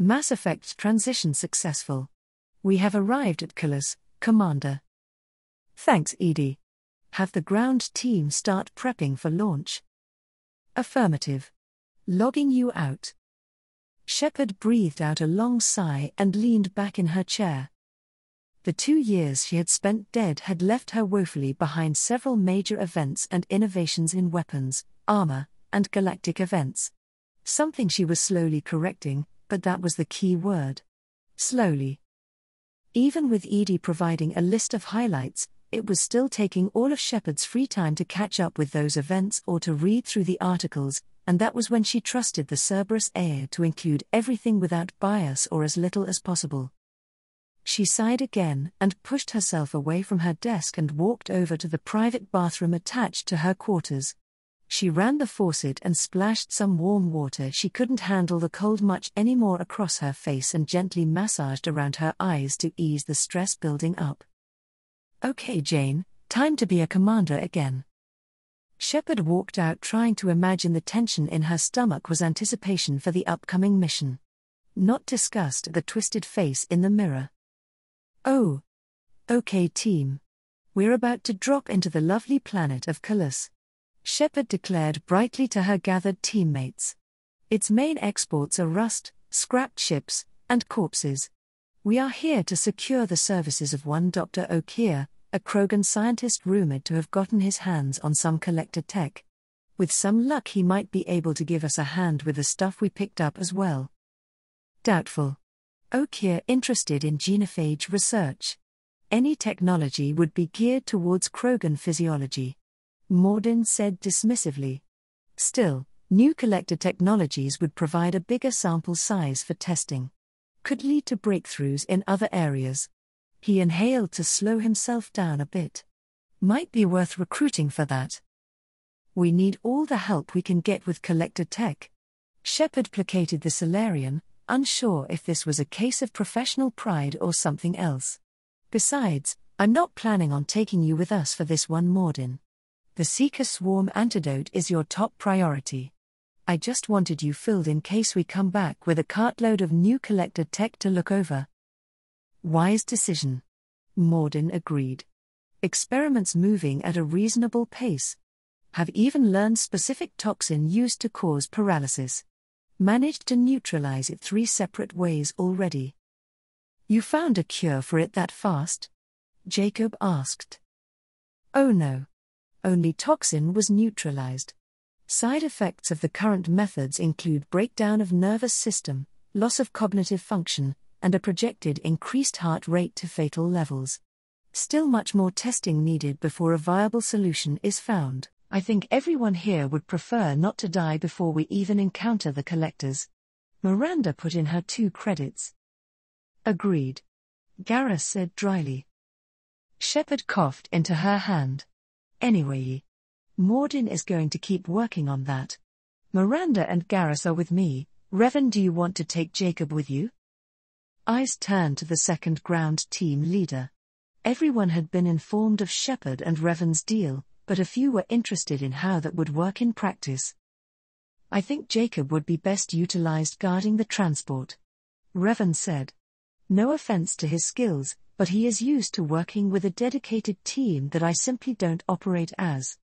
Mass Effect transition successful. We have arrived at Cullis, Commander. Thanks, Edie. Have the ground team start prepping for launch. Affirmative. Logging you out. Shepard breathed out a long sigh and leaned back in her chair. The 2 years she had spent dead had left her woefully behind several major events and innovations in weapons, armor, and galactic events. Something she was slowly correcting, but that was the key word. Slowly. Even with Edie providing a list of highlights, it was still taking all of Shepard's free time to catch up with those events or to read through the articles, and that was when she trusted the Cerberus AI to include everything without bias or as little as possible. She sighed again and pushed herself away from her desk and walked over to the private bathroom attached to her quarters. She ran the faucet and splashed some warm water. She couldn't handle the cold much anymore across her face and gently massaged around her eyes to ease the stress building up. Okay, Jane, time to be a commander again. Shepard walked out, trying to imagine the tension in her stomach was anticipation for the upcoming mission. Not disgust at the twisted face in the mirror. Oh. Okay, team. We're about to drop into the lovely planet of Cullis. Shepard declared brightly to her gathered teammates. Its main exports are rust, scrapped ships, and corpses. We are here to secure the services of one Dr. O'Keefe, a Krogan scientist rumored to have gotten his hands on some collector tech. With some luck he might be able to give us a hand with the stuff we picked up as well. Doubtful. O'Keefe interested in genophage research. Any technology would be geared towards Krogan physiology. Mordin said dismissively. Still, new collector technologies would provide a bigger sample size for testing. Could lead to breakthroughs in other areas. He inhaled to slow himself down a bit. Might be worth recruiting for that. We need all the help we can get with collector tech. Shepard placated the Solarian, unsure if this was a case of professional pride or something else. Besides, I'm not planning on taking you with us for this one, Mordin. The Seeker Swarm antidote is your top priority. I just wanted you filled in case we come back with a cartload of new collector tech to look over. Wise decision. Mordin agreed. Experiments moving at a reasonable pace. Have even learned specific toxin used to cause paralysis. Managed to neutralize it 3 separate ways already. You found a cure for it that fast? Jacob asked. Oh no. Only toxin was neutralized. Side effects of the current methods include breakdown of nervous system, loss of cognitive function, and a projected increased heart rate to fatal levels. Still much more testing needed before a viable solution is found. I think everyone here would prefer not to die before we even encounter the collectors. Miranda put in her 2 credits. Agreed. Garrus said dryly. Shepard coughed into her hand. Anyway, Mordin is going to keep working on that. Miranda and Garrus are with me. Revan, do you want to take Jacob with you? Eyes turned to the second ground team leader. Everyone had been informed of Shepard and Revan's deal, but a few were interested in how that would work in practice. I think Jacob would be best utilized guarding the transport. Revan said. No offense to his skills, but he is used to working with a dedicated team that I simply don't operate as.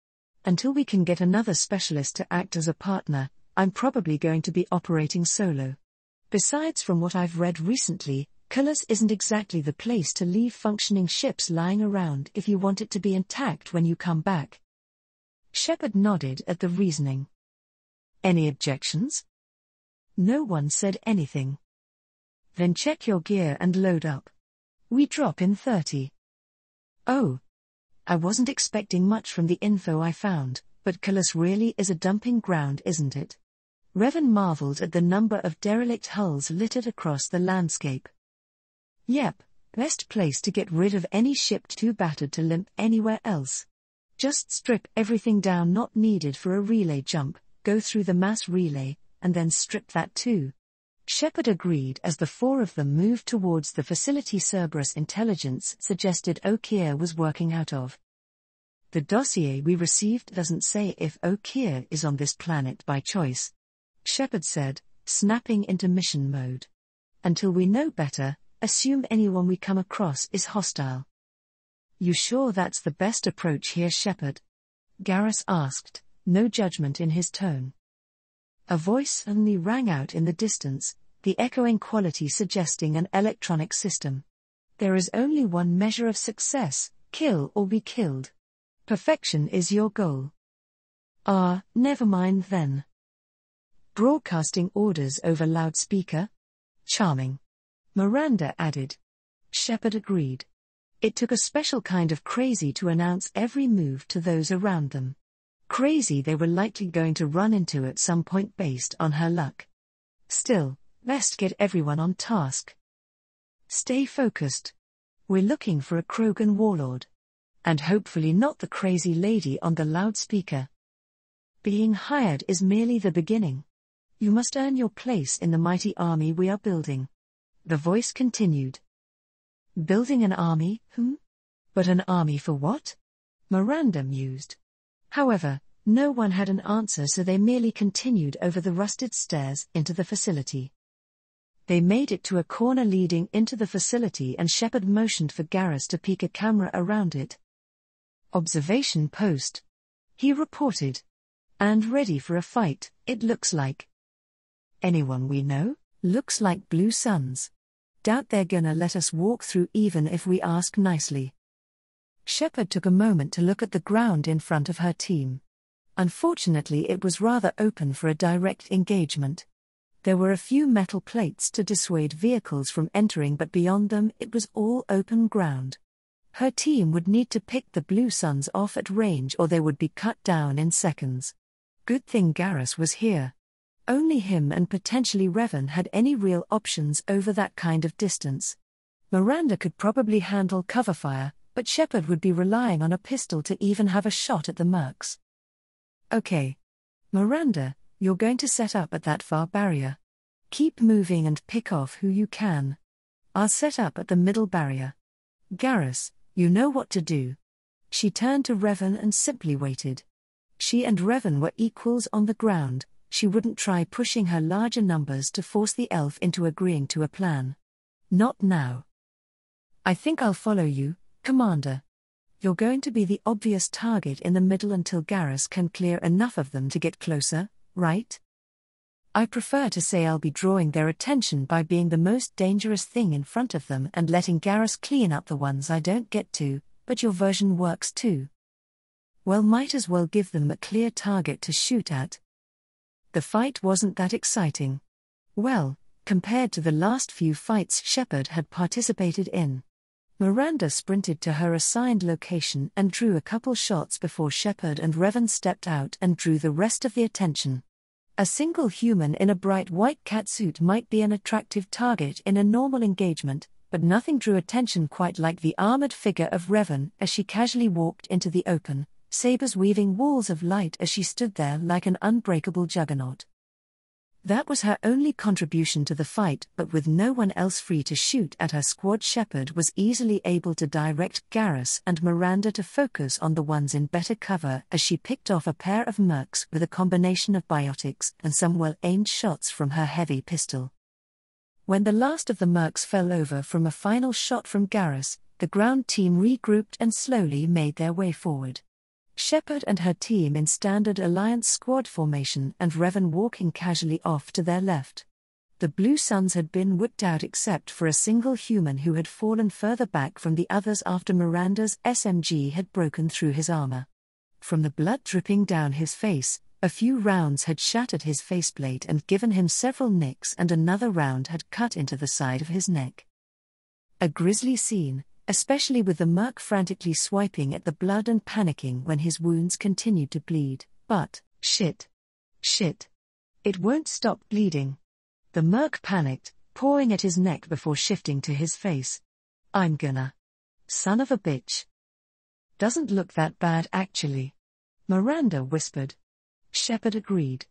Until we can get another specialist to act as a partner, I'm probably going to be operating solo. Besides, from what I've read recently, Cullis isn't exactly the place to leave functioning ships lying around if you want it to be intact when you come back. Shepard nodded at the reasoning. Any objections? No one said anything. Then check your gear and load up. We drop in 30. Oh. I wasn't expecting much from the info I found, but Cullis really is a dumping ground, isn't it? Revan marveled at the number of derelict hulls littered across the landscape. Yep, best place to get rid of any ship too battered to limp anywhere else. Just strip everything down not needed for a relay jump, go through the mass relay, and then strip that too. Shepard agreed as the 4 of them moved towards the facility Cerberus intelligence suggested O'Keefe was working out of. The dossier we received doesn't say if O'Keefe is on this planet by choice. Shepard said, snapping into mission mode. Until we know better, assume anyone we come across is hostile. You sure that's the best approach here, Shepard? Garrus asked, no judgment in his tone. A voice suddenly rang out in the distance, the echoing quality suggesting an electronic system. There is only one measure of success: kill or be killed. Perfection is your goal. Ah, never mind then. Broadcasting orders over loudspeaker? Charming. Miranda added. Shepard agreed. It took a special kind of crazy to announce every move to those around them. Crazy they were likely going to run into at some point based on her luck. Still, best get everyone on task. Stay focused. We're looking for a Krogan warlord. And hopefully not the crazy lady on the loudspeaker. Being hired is merely the beginning. You must earn your place in the mighty army we are building. The voice continued. Building an army, But an army for what? Miranda mused. However, no one had an answer, so they merely continued over the rusted stairs into the facility. They made it to a corner leading into the facility, and Shepard motioned for Garrus to peek a camera around it. Observation post. He reported. And ready for a fight, it looks like. Anyone we know? Looks like Blue Suns. Doubt they're gonna let us walk through even if we ask nicely. Shepard took a moment to look at the ground in front of her team. Unfortunately, it was rather open for a direct engagement. There were a few metal plates to dissuade vehicles from entering, but beyond them it was all open ground. Her team would need to pick the Blue Suns off at range or they would be cut down in seconds. Good thing Garrus was here. Only him and potentially Revan had any real options over that kind of distance. Miranda could probably handle cover fire, but Shepard would be relying on a pistol to even have a shot at the mercs. Okay. Miranda, you're going to set up at that far barrier. Keep moving and pick off who you can. I'll set up at the middle barrier. Garrus, you know what to do. She turned to Revan and simply waited. She and Revan were equals on the ground. She wouldn't try pushing her larger numbers to force the elf into agreeing to a plan. Not now. I think I'll follow you, Commander. You're going to be the obvious target in the middle until Garrus can clear enough of them to get closer, right? I prefer to say I'll be drawing their attention by being the most dangerous thing in front of them and letting Garrus clean up the ones I don't get to, but your version works too. Well, might as well give them a clear target to shoot at. The fight wasn't that exciting. Well, compared to the last few fights Shepard had participated in. Miranda sprinted to her assigned location and drew a couple shots before Shepard and Revan stepped out and drew the rest of the attention. A single human in a bright white catsuit might be an attractive target in a normal engagement, but nothing drew attention quite like the armored figure of Revan as she casually walked into the open, sabers weaving walls of light as she stood there like an unbreakable juggernaut. That was her only contribution to the fight, but with no one else free to shoot at her squad, Shepard was easily able to direct Garrus and Miranda to focus on the ones in better cover as she picked off a pair of mercs with a combination of biotics and some well-aimed shots from her heavy pistol. When the last of the mercs fell over from a final shot from Garrus, the ground team regrouped and slowly made their way forward. Shepard and her team in standard Alliance squad formation and Revan walking casually off to their left. The Blue Suns had been whipped out except for a single human who had fallen further back from the others after Miranda's SMG had broken through his armor. From the blood dripping down his face, a few rounds had shattered his faceplate and given him several nicks, and another round had cut into the side of his neck. A grisly scene, especially with the merc frantically swiping at the blood and panicking when his wounds continued to bleed, but, shit. It won't stop bleeding. The merc panicked, pawing at his neck before shifting to his face. I'm gonna. Son of a bitch. Doesn't look that bad actually. Miranda whispered. Shepard agreed.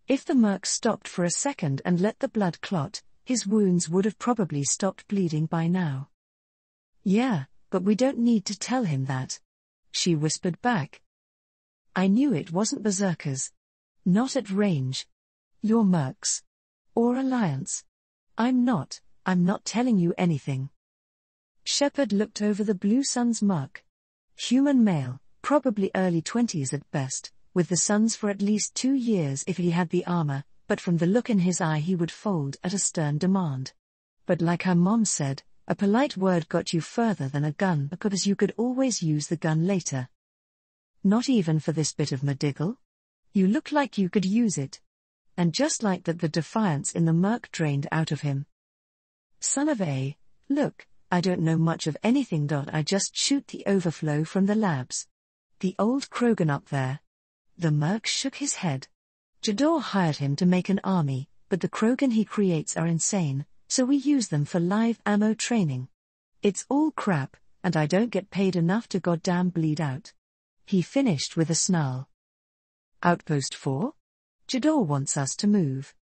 If the merc stopped for a second and let the blood clot, his wounds would have probably stopped bleeding by now. Yeah, but we don't need to tell him that. She whispered back. I knew it wasn't berserkers. Not at range. You're mercs. Or Alliance. I'm not, I'm not telling you anything. Shepard looked over the Blue Sun's mark. Human male, probably early 20s at best, with the Suns for at least 2 years if he had the armor, but from the look in his eye he would fold at a stern demand. But like her mom said, a polite word got you further than a gun because you could always use the gun later. Not even for this bit of Mediggle? You look like you could use it. And just like that, the defiance in the merc drained out of him. Son of a, look, I don't know much of anything. I just shoot the overflow from the labs. The old Krogan up there. The merc shook his head. Jador hired him to make an army, but the Krogan he creates are insane, so we use them for live ammo training. It's all crap, and I don't get paid enough to goddamn bleed out. He finished with a snarl. Outpost 4? Jador wants us to move.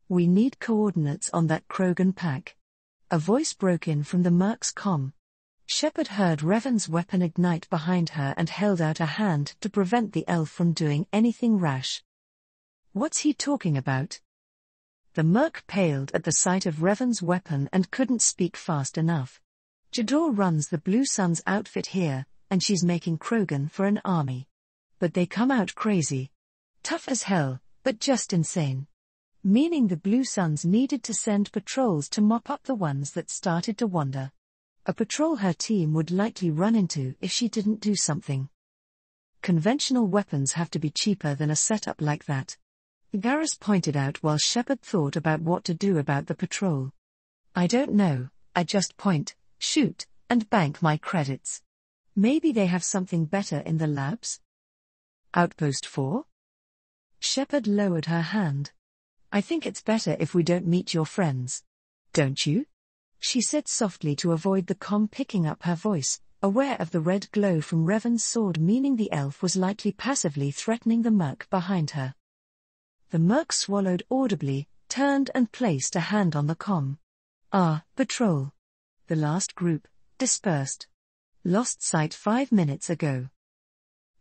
We need coordinates on that Krogan pack. A voice broke in from the merc's comm. Shepard heard Revan's weapon ignite behind her and held out a hand to prevent the elf from doing anything rash. What's he talking about? The merc paled at the sight of Revan's weapon and couldn't speak fast enough. Jador runs the Blue Sun's outfit here, and she's making Krogan for an army. But they come out crazy. Tough as hell, but just insane. Meaning the Blue Suns needed to send patrols to mop up the ones that started to wander. A patrol her team would likely run into if she didn't do something. Conventional weapons have to be cheaper than a setup like that. Garrus pointed out while Shepard thought about what to do about the patrol. I don't know, I just point, shoot, and bank my credits. Maybe they have something better in the labs? Outpost 4? Shepard lowered her hand. I think it's better if we don't meet your friends. Don't you? She said softly to avoid the comm picking up her voice, aware of the red glow from Revan's sword, meaning the elf was likely passively threatening the merc behind her. The merc swallowed audibly, turned and placed a hand on the comm. Patrol. The last group, dispersed. Lost sight 5 minutes ago.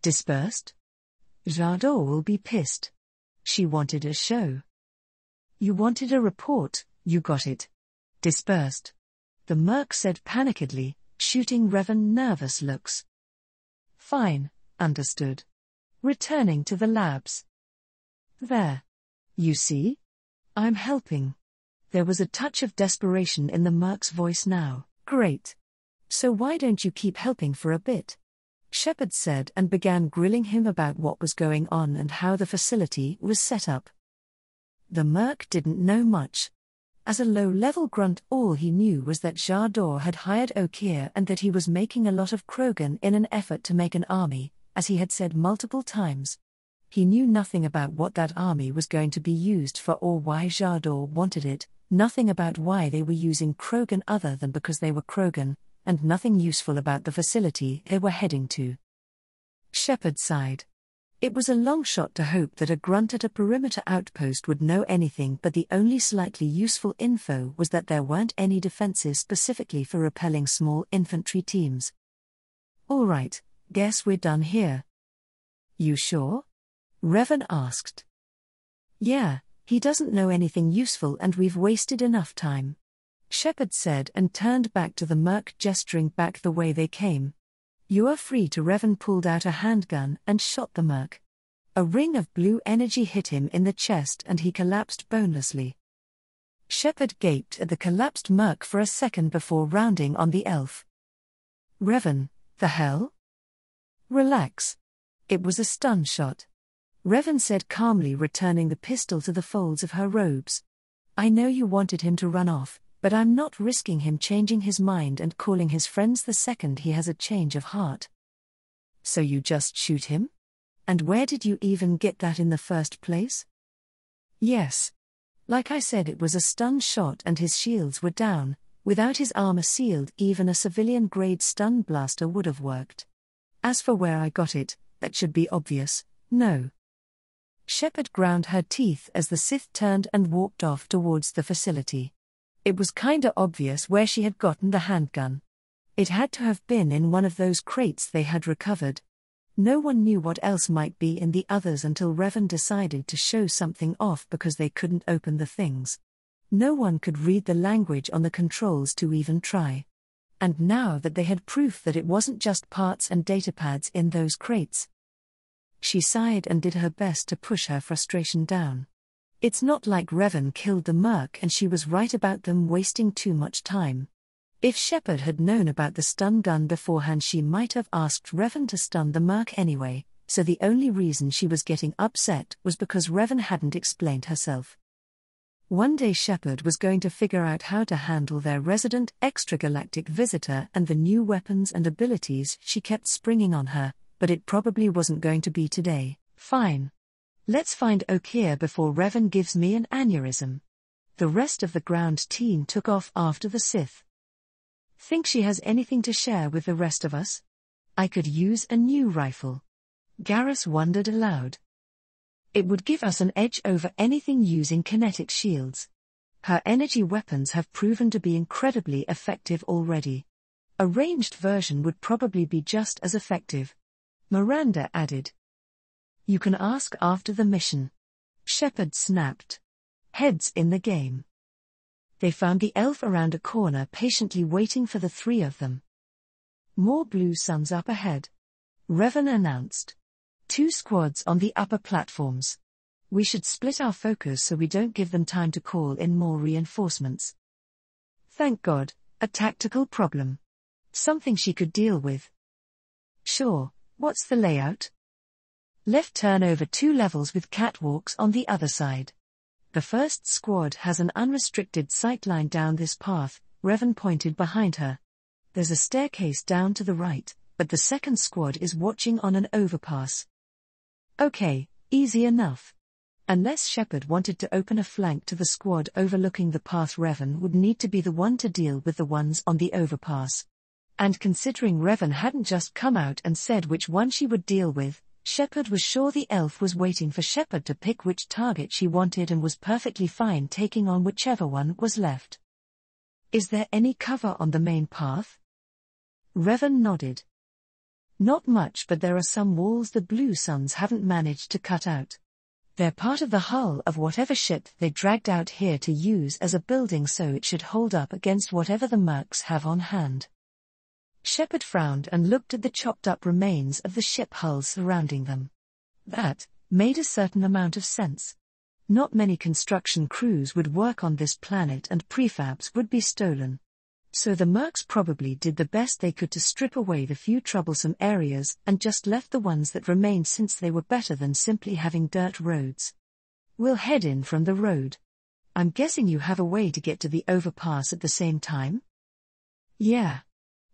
Dispersed? Jador will be pissed. She wanted a show. You wanted a report, you got it. Dispersed. The merc said panikedly, shooting Revan nervous looks. Fine, understood. Returning to the labs. There. You see? I'm helping. There was a touch of desperation in the merc's voice now. Great. So why don't you keep helping for a bit? Shepard said and began grilling him about what was going on and how the facility was set up. The merc didn't know much. As a low-level grunt, all he knew was that Jador had hired Okeer and that he was making a lot of Krogan in an effort to make an army, as he had said multiple times. He knew nothing about what that army was going to be used for or why Jador wanted it, nothing about why they were using Krogan other than because they were Krogan, and nothing useful about the facility they were heading to. Shepard sighed. It was a long shot to hope that a grunt at a perimeter outpost would know anything, but the only slightly useful info was that there weren't any defenses specifically for repelling small infantry teams. All right, guess we're done here. You sure? Revan asked. Yeah, he doesn't know anything useful and we've wasted enough time. Shepard said and turned back to the merc, gesturing back the way they came. You are free to. Revan pulled out a handgun and shot the merc. A ring of blue energy hit him in the chest and he collapsed bonelessly. Shepard gaped at the collapsed merc for a second before rounding on the elf. Revan, the hell? Relax. It was a stun shot. Revan said calmly, returning the pistol to the folds of her robes. I know you wanted him to run off, but I'm not risking him changing his mind and calling his friends the second he has a change of heart. So you just shoot him? And where did you even get that in the first place? Yes. Like I said, it was a stun shot and his shields were down. Without his armor sealed, even a civilian-grade stun blaster would have worked. As for where I got it, that should be obvious, no. Shepard ground her teeth as the Sith turned and walked off towards the facility. It was kinda obvious where she had gotten the handgun. It had to have been in one of those crates they had recovered. No one knew what else might be in the others until Revan decided to show something off because they couldn't open the things. No one could read the language on the controls to even try. And now that they had proof that it wasn't just parts and datapads in those crates. She sighed and did her best to push her frustration down. It's not like Revan killed the merc and she was right about them wasting too much time. If Shepard had known about the stun gun beforehand, she might have asked Revan to stun the merc anyway, so the only reason she was getting upset was because Revan hadn't explained herself. One day Shepard was going to figure out how to handle their resident extragalactic visitor and the new weapons and abilities she kept springing on her, but it probably wasn't going to be today. Fine. Let's find Okeer before Revan gives me an aneurysm. The rest of the ground team took off after the Sith. Think she has anything to share with the rest of us? I could use a new rifle. Garrus wondered aloud. It would give us an edge over anything using kinetic shields. Her energy weapons have proven to be incredibly effective already. A ranged version would probably be just as effective. Miranda added. You can ask after the mission. Shepard snapped. Heads in the game. They found the elf around a corner patiently waiting for the three of them. More blue suns up ahead. Revan announced. 2 squads on the upper platforms. We should split our focus so we don't give them time to call in more reinforcements. Thank God, a tactical problem. Something she could deal with. Sure, what's the layout? Left turn over 2 levels with catwalks on the other side. The first squad has an unrestricted sightline down this path, Revan pointed behind her. There's a staircase down to the right, but the second squad is watching on an overpass. Okay, easy enough. Unless Shepard wanted to open a flank to the squad overlooking the path, Revan would need to be the one to deal with the ones on the overpass. And considering Revan hadn't just come out and said which one she would deal with, Shepard was sure the elf was waiting for Shepard to pick which target she wanted and was perfectly fine taking on whichever one was left. Is there any cover on the main path? Revan nodded. Not much, but there are some walls the Blue Suns haven't managed to cut out. They're part of the hull of whatever ship they dragged out here to use as a building, so it should hold up against whatever the mercs have on hand. Shepard frowned and looked at the chopped-up remains of the ship hulls surrounding them. That made a certain amount of sense. Not many construction crews would work on this planet and prefabs would be stolen. So the mercs probably did the best they could to strip away the few troublesome areas and just left the ones that remained, since they were better than simply having dirt roads. We'll head in from the road. I'm guessing you have a way to get to the overpass at the same time? Yeah.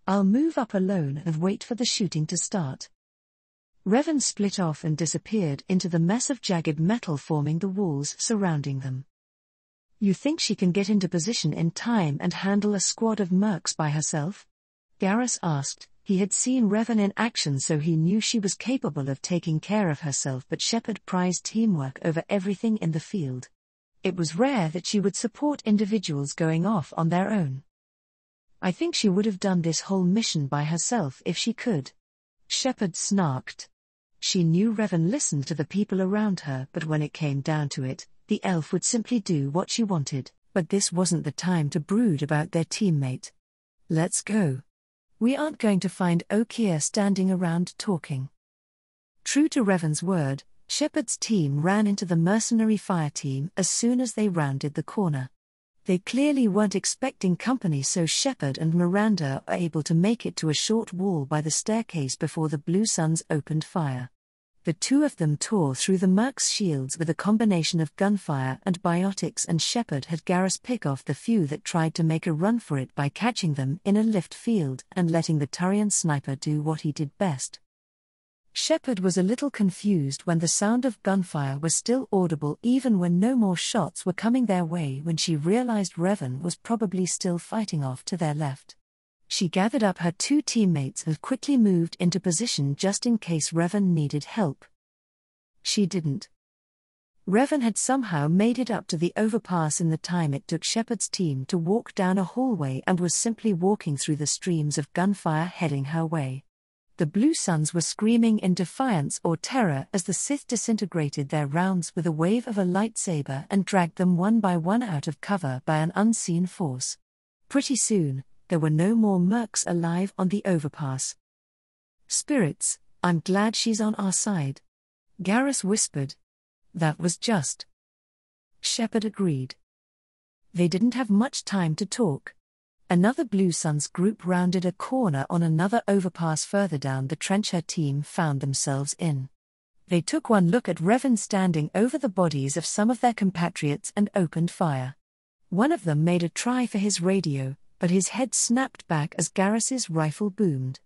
I'll move up alone and wait for the shooting to start. Revan split off and disappeared into the mess of jagged metal forming the walls surrounding them. You think she can get into position in time and handle a squad of mercs by herself? Garrus asked. He had seen Revan in action, so he knew she was capable of taking care of herself, but Shepard prized teamwork over everything in the field. It was rare that she would support individuals going off on their own. I think she would have done this whole mission by herself if she could. Shepard snarked. She knew Revan listened to the people around her, but when it came down to it, the elf would simply do what she wanted. But this wasn't the time to brood about their teammate. Let's go. We aren't going to find Okeer standing around talking. True to Revan's word, Shepard's team ran into the mercenary fire team as soon as they rounded the corner. They clearly weren't expecting company, so Shepard and Miranda were able to make it to a short wall by the staircase before the Blue Suns opened fire. The two of them tore through the mercs' shields with a combination of gunfire and biotics, and Shepard had Garrus pick off the few that tried to make a run for it by catching them in a lift field and letting the Turian sniper do what he did best. Shepard was a little confused when the sound of gunfire was still audible even when no more shots were coming their way, when she realized Revan was probably still fighting off to their left. She gathered up her 2 teammates and quickly moved into position just in case Revan needed help. She didn't. Revan had somehow made it up to the overpass in the time it took Shepard's team to walk down a hallway and was simply walking through the streams of gunfire heading her way. The Blue Suns were screaming in defiance or terror as the Sith disintegrated their rounds with a wave of a lightsaber and dragged them one by one out of cover by an unseen force. Pretty soon, there were no more mercs alive on the overpass. "Spirits, I'm glad she's on our side," Garrus whispered. "That was just." Shepard agreed. They didn't have much time to talk. Another Blue Suns group rounded a corner on another overpass further down the trench her team found themselves in. They took one look at Revan standing over the bodies of some of their compatriots and opened fire. One of them made a try for his radio, but his head snapped back as Garrus's rifle boomed.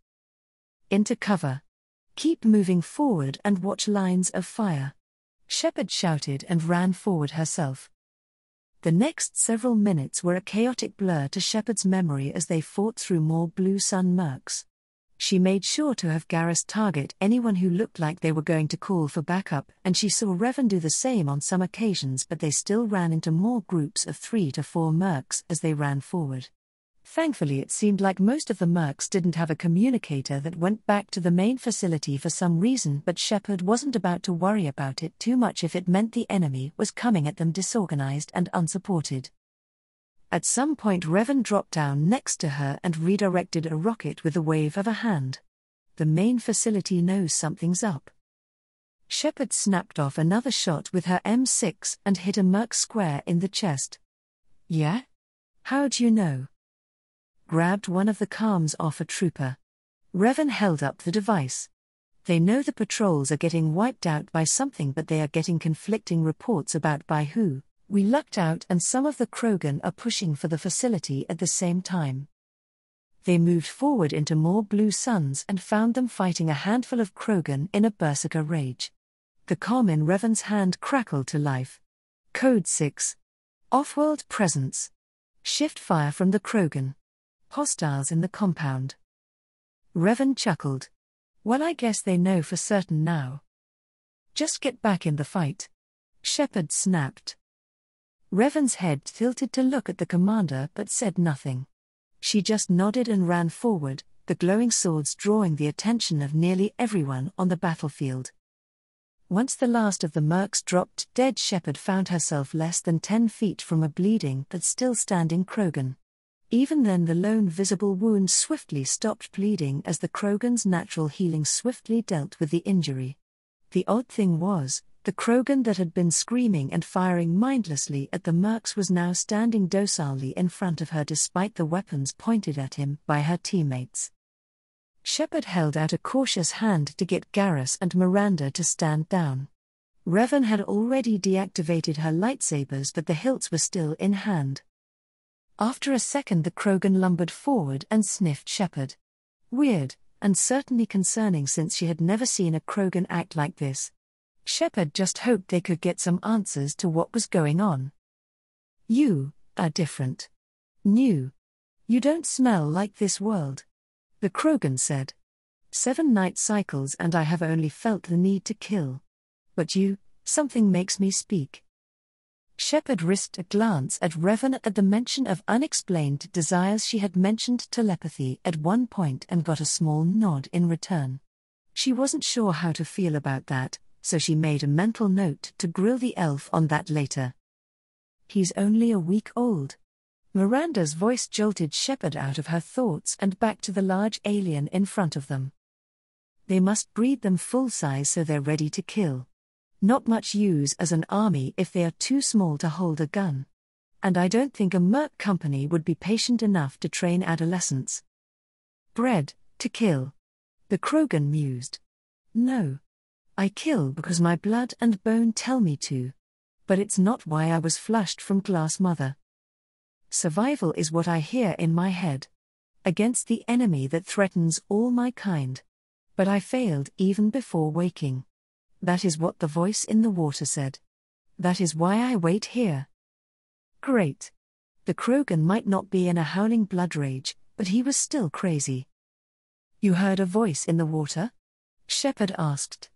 "Into cover. Keep moving forward and watch lines of fire," Shepard shouted and ran forward herself. The next several minutes were a chaotic blur to Shepard's memory as they fought through more Blue Sun mercs. She made sure to have Garrus target anyone who looked like they were going to call for backup, and she saw Revan do the same on some occasions, but they still ran into more groups of 3 to 4 mercs as they ran forward. Thankfully, it seemed like most of the mercs didn't have a communicator that went back to the main facility for some reason, but Shepard wasn't about to worry about it too much if it meant the enemy was coming at them disorganized and unsupported. At some point, Revan dropped down next to her and redirected a rocket with a wave of a hand. "The main facility knows something's up." Shepard snapped off another shot with her M6 and hit a merc square in the chest. "Yeah? How'd you know?" Grabbed one of the comms off a trooper. Revan held up the device. "They know the patrols are getting wiped out by something, but they are getting conflicting reports about by who. We lucked out and some of the Krogan are pushing for the facility at the same time." They moved forward into more Blue Suns and found them fighting a handful of Krogan in a berserker rage. The comm in Revan's hand crackled to life. "Code 6. Off-world presence. Shift fire from the Krogan. Hostiles in the compound." Revan chuckled. "Well, I guess they know for certain now. Just get back in the fight." Shepard snapped. Revan's head tilted to look at the commander but said nothing. She just nodded and ran forward, the glowing swords drawing the attention of nearly everyone on the battlefield. Once the last of the mercs dropped dead, Shepard found herself less than 10 feet from a bleeding but still standing Krogan. Even then, the lone visible wound swiftly stopped bleeding as the Krogan's natural healing swiftly dealt with the injury. The odd thing was, the Krogan that had been screaming and firing mindlessly at the mercs was now standing docilely in front of her despite the weapons pointed at him by her teammates. Shepard held out a cautious hand to get Garrus and Miranda to stand down. Revan had already deactivated her lightsabers, but the hilts were still in hand. After a second, the Krogan lumbered forward and sniffed Shepard. Weird, and certainly concerning since she had never seen a Krogan act like this. Shepard just hoped they could get some answers to what was going on. "You are different. New. You don't smell like this world," the Krogan said. 7 night cycles and I have only felt the need to kill. But you, something makes me speak." Shepard risked a glance at Revan at the mention of unexplained desires. She had mentioned telepathy at one point and got a small nod in return. She wasn't sure how to feel about that, so she made a mental note to grill the elf on that later. "He's only a week old." Miranda's voice jolted Shepard out of her thoughts and back to the large alien in front of them. "They must breed them full size so they're ready to kill. Not much use as an army if they are too small to hold a gun. And I don't think a merc company would be patient enough to train adolescents." "Bred to kill," the Krogan mused. "No. I kill because my blood and bone tell me to. But it's not why I was flushed from Glass Mother. Survival is what I hear in my head. Against the enemy that threatens all my kind. But I failed even before waking. That is what the voice in the water said. That is why I wait here." Great. The Krogan might not be in a howling blood rage, but he was still crazy. "You heard a voice in the water?" Shepard asked.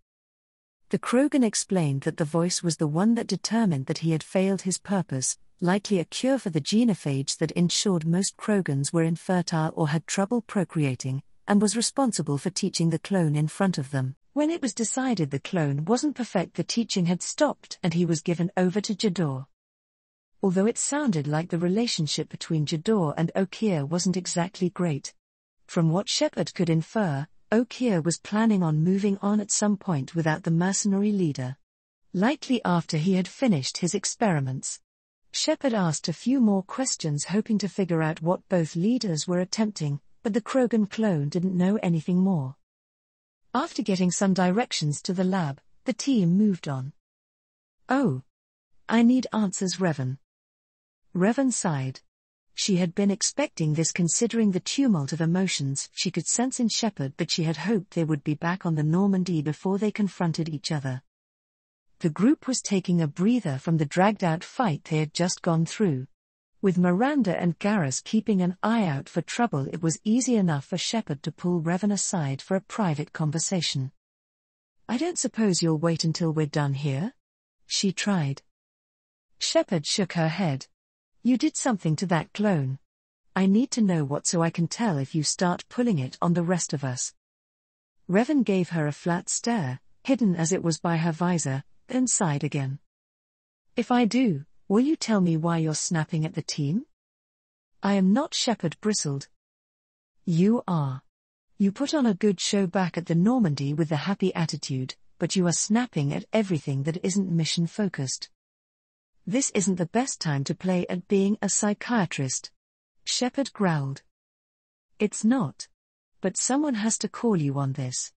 The Krogan explained that the voice was the one that determined that he had failed his purpose, likely a cure for the genophage that ensured most Krogans were infertile or had trouble procreating, and was responsible for teaching the clone in front of them. When it was decided the clone wasn't perfect, the teaching had stopped and he was given over to Jador. Although it sounded like the relationship between Jador and Okier wasn't exactly great. From what Shepard could infer, Okier was planning on moving on at some point without the mercenary leader. Likely after he had finished his experiments. Shepard asked a few more questions, hoping to figure out what both leaders were attempting, but the Krogan clone didn't know anything more. After getting some directions to the lab, the team moved on. "Oh. I need answers, Revan." Revan sighed. She had been expecting this considering the tumult of emotions she could sense in Shepard, but she had hoped they would be back on the Normandy before they confronted each other. The group was taking a breather from the dragged-out fight they had just gone through. With Miranda and Garrus keeping an eye out for trouble, it was easy enough for Shepard to pull Revan aside for a private conversation. "I don't suppose you'll wait until we're done here?" she tried. Shepard shook her head. "You did something to that clone. I need to know what so I can tell if you start pulling it on the rest of us." Revan gave her a flat stare, hidden as it was by her visor, then sighed again. "If I do, will you tell me why you're snapping at the team?" "I am not," Shepard bristled. "You are. You put on a good show back at the Normandy with the happy attitude, but you are snapping at everything that isn't mission-focused. This isn't the best time to play at being a psychiatrist," Shepard growled. "It's not. But someone has to call you on this.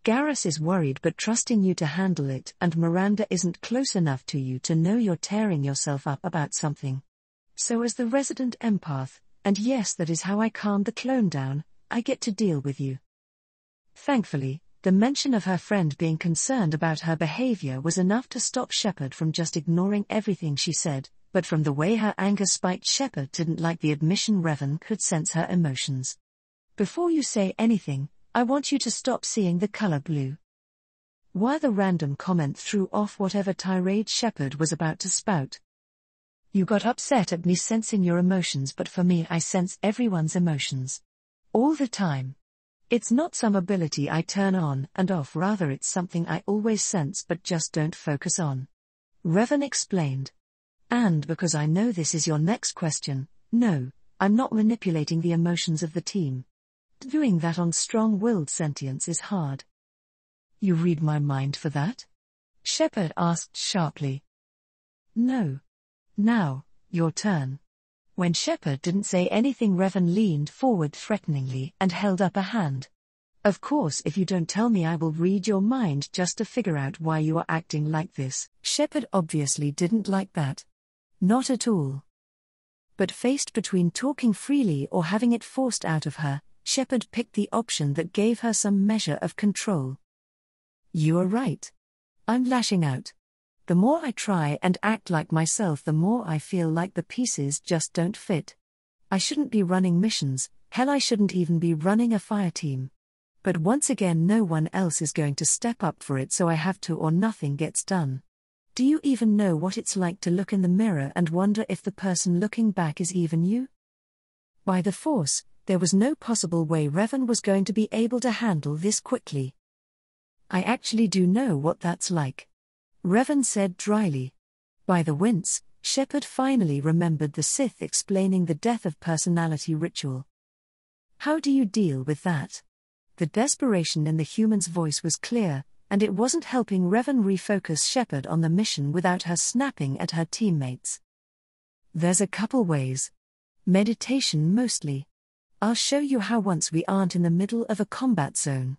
Garrus is worried but trusting you to handle it, and Miranda isn't close enough to you to know you're tearing yourself up about something. So as the resident empath, and yes, that is how I calmed the clone down, I get to deal with you." Thankfully, the mention of her friend being concerned about her behavior was enough to stop Shepard from just ignoring everything she said, but from the way her anger spiked, Shepard didn't like the admission Revan could sense her emotions. "Before you say anything, I want you to stop seeing the color blue." While the random comment threw off whatever tirade Shepard was about to spout. "You got upset at me sensing your emotions, but for me I sense everyone's emotions. All the time. It's not some ability I turn on and off, rather it's something I always sense but just don't focus on," Revan explained. "And because I know this is your next question, no, I'm not manipulating the emotions of the team. Doing that on strong-willed sentience is hard." "You read my mind for that?" Shepard asked sharply. "No. Now, your turn." When Shepard didn't say anything, Revan leaned forward threateningly and held up a hand. "Of course, if you don't tell me, I will read your mind just to figure out why you are acting like this." Shepard obviously didn't like that. Not at all. But faced between talking freely or having it forced out of her, Shepard picked the option that gave her some measure of control. "You are right. I'm lashing out. The more I try and act like myself, the more I feel like the pieces just don't fit. I shouldn't be running missions, hell I shouldn't even be running a fire team. But once again no one else is going to step up for it, so I have to, or nothing gets done. Do you even know what it's like to look in the mirror and wonder if the person looking back is even you?" By the Force, there was no possible way Revan was going to be able to handle this quickly. "I actually do know what that's like," Revan said dryly. By the wince, Shepard finally remembered the Sith explaining the death of personality ritual. "How do you deal with that?" The desperation in the human's voice was clear, and it wasn't helping Revan refocus Shepard on the mission without her snapping at her teammates. "There's a couple ways. Meditation mostly. I'll show you how once we aren't in the middle of a combat zone,"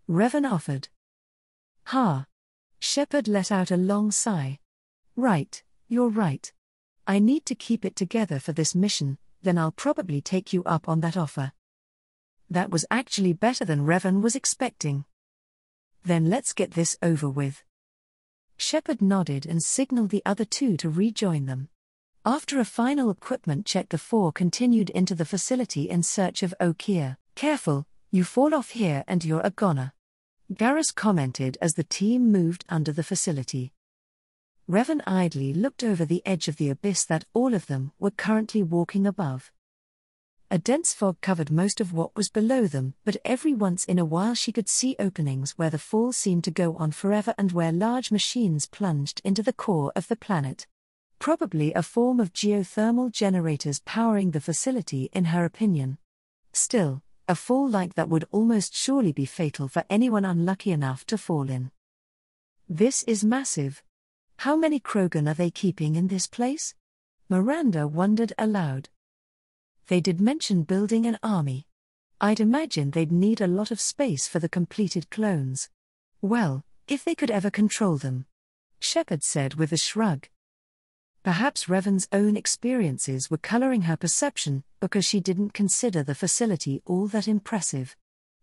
Revan offered. "Ha." Shepard let out a long sigh. "Right, you're right. I need to keep it together for this mission, then I'll probably take you up on that offer." That was actually better than Revan was expecting. "Then let's get this over with." Shepard nodded and signaled the other two to rejoin them. After a final equipment check, the four continued into the facility in search of Okier. "Careful, you fall off here and you're a goner," Garrus commented as the team moved under the facility. Revan idly looked over the edge of the abyss that all of them were currently walking above. A dense fog covered most of what was below them, but every once in a while she could see openings where the fall seemed to go on forever and where large machines plunged into the core of the planet. Probably a form of geothermal generators powering the facility, in her opinion. Still, a fall like that would almost surely be fatal for anyone unlucky enough to fall in. This is massive. How many Krogan are they keeping in this place? Miranda wondered aloud. They did mention building an army. I'd imagine they'd need a lot of space for the completed clones. Well, if they could ever control them. Shepard said with a shrug. Perhaps Revan's own experiences were coloring her perception, because she didn't consider the facility all that impressive.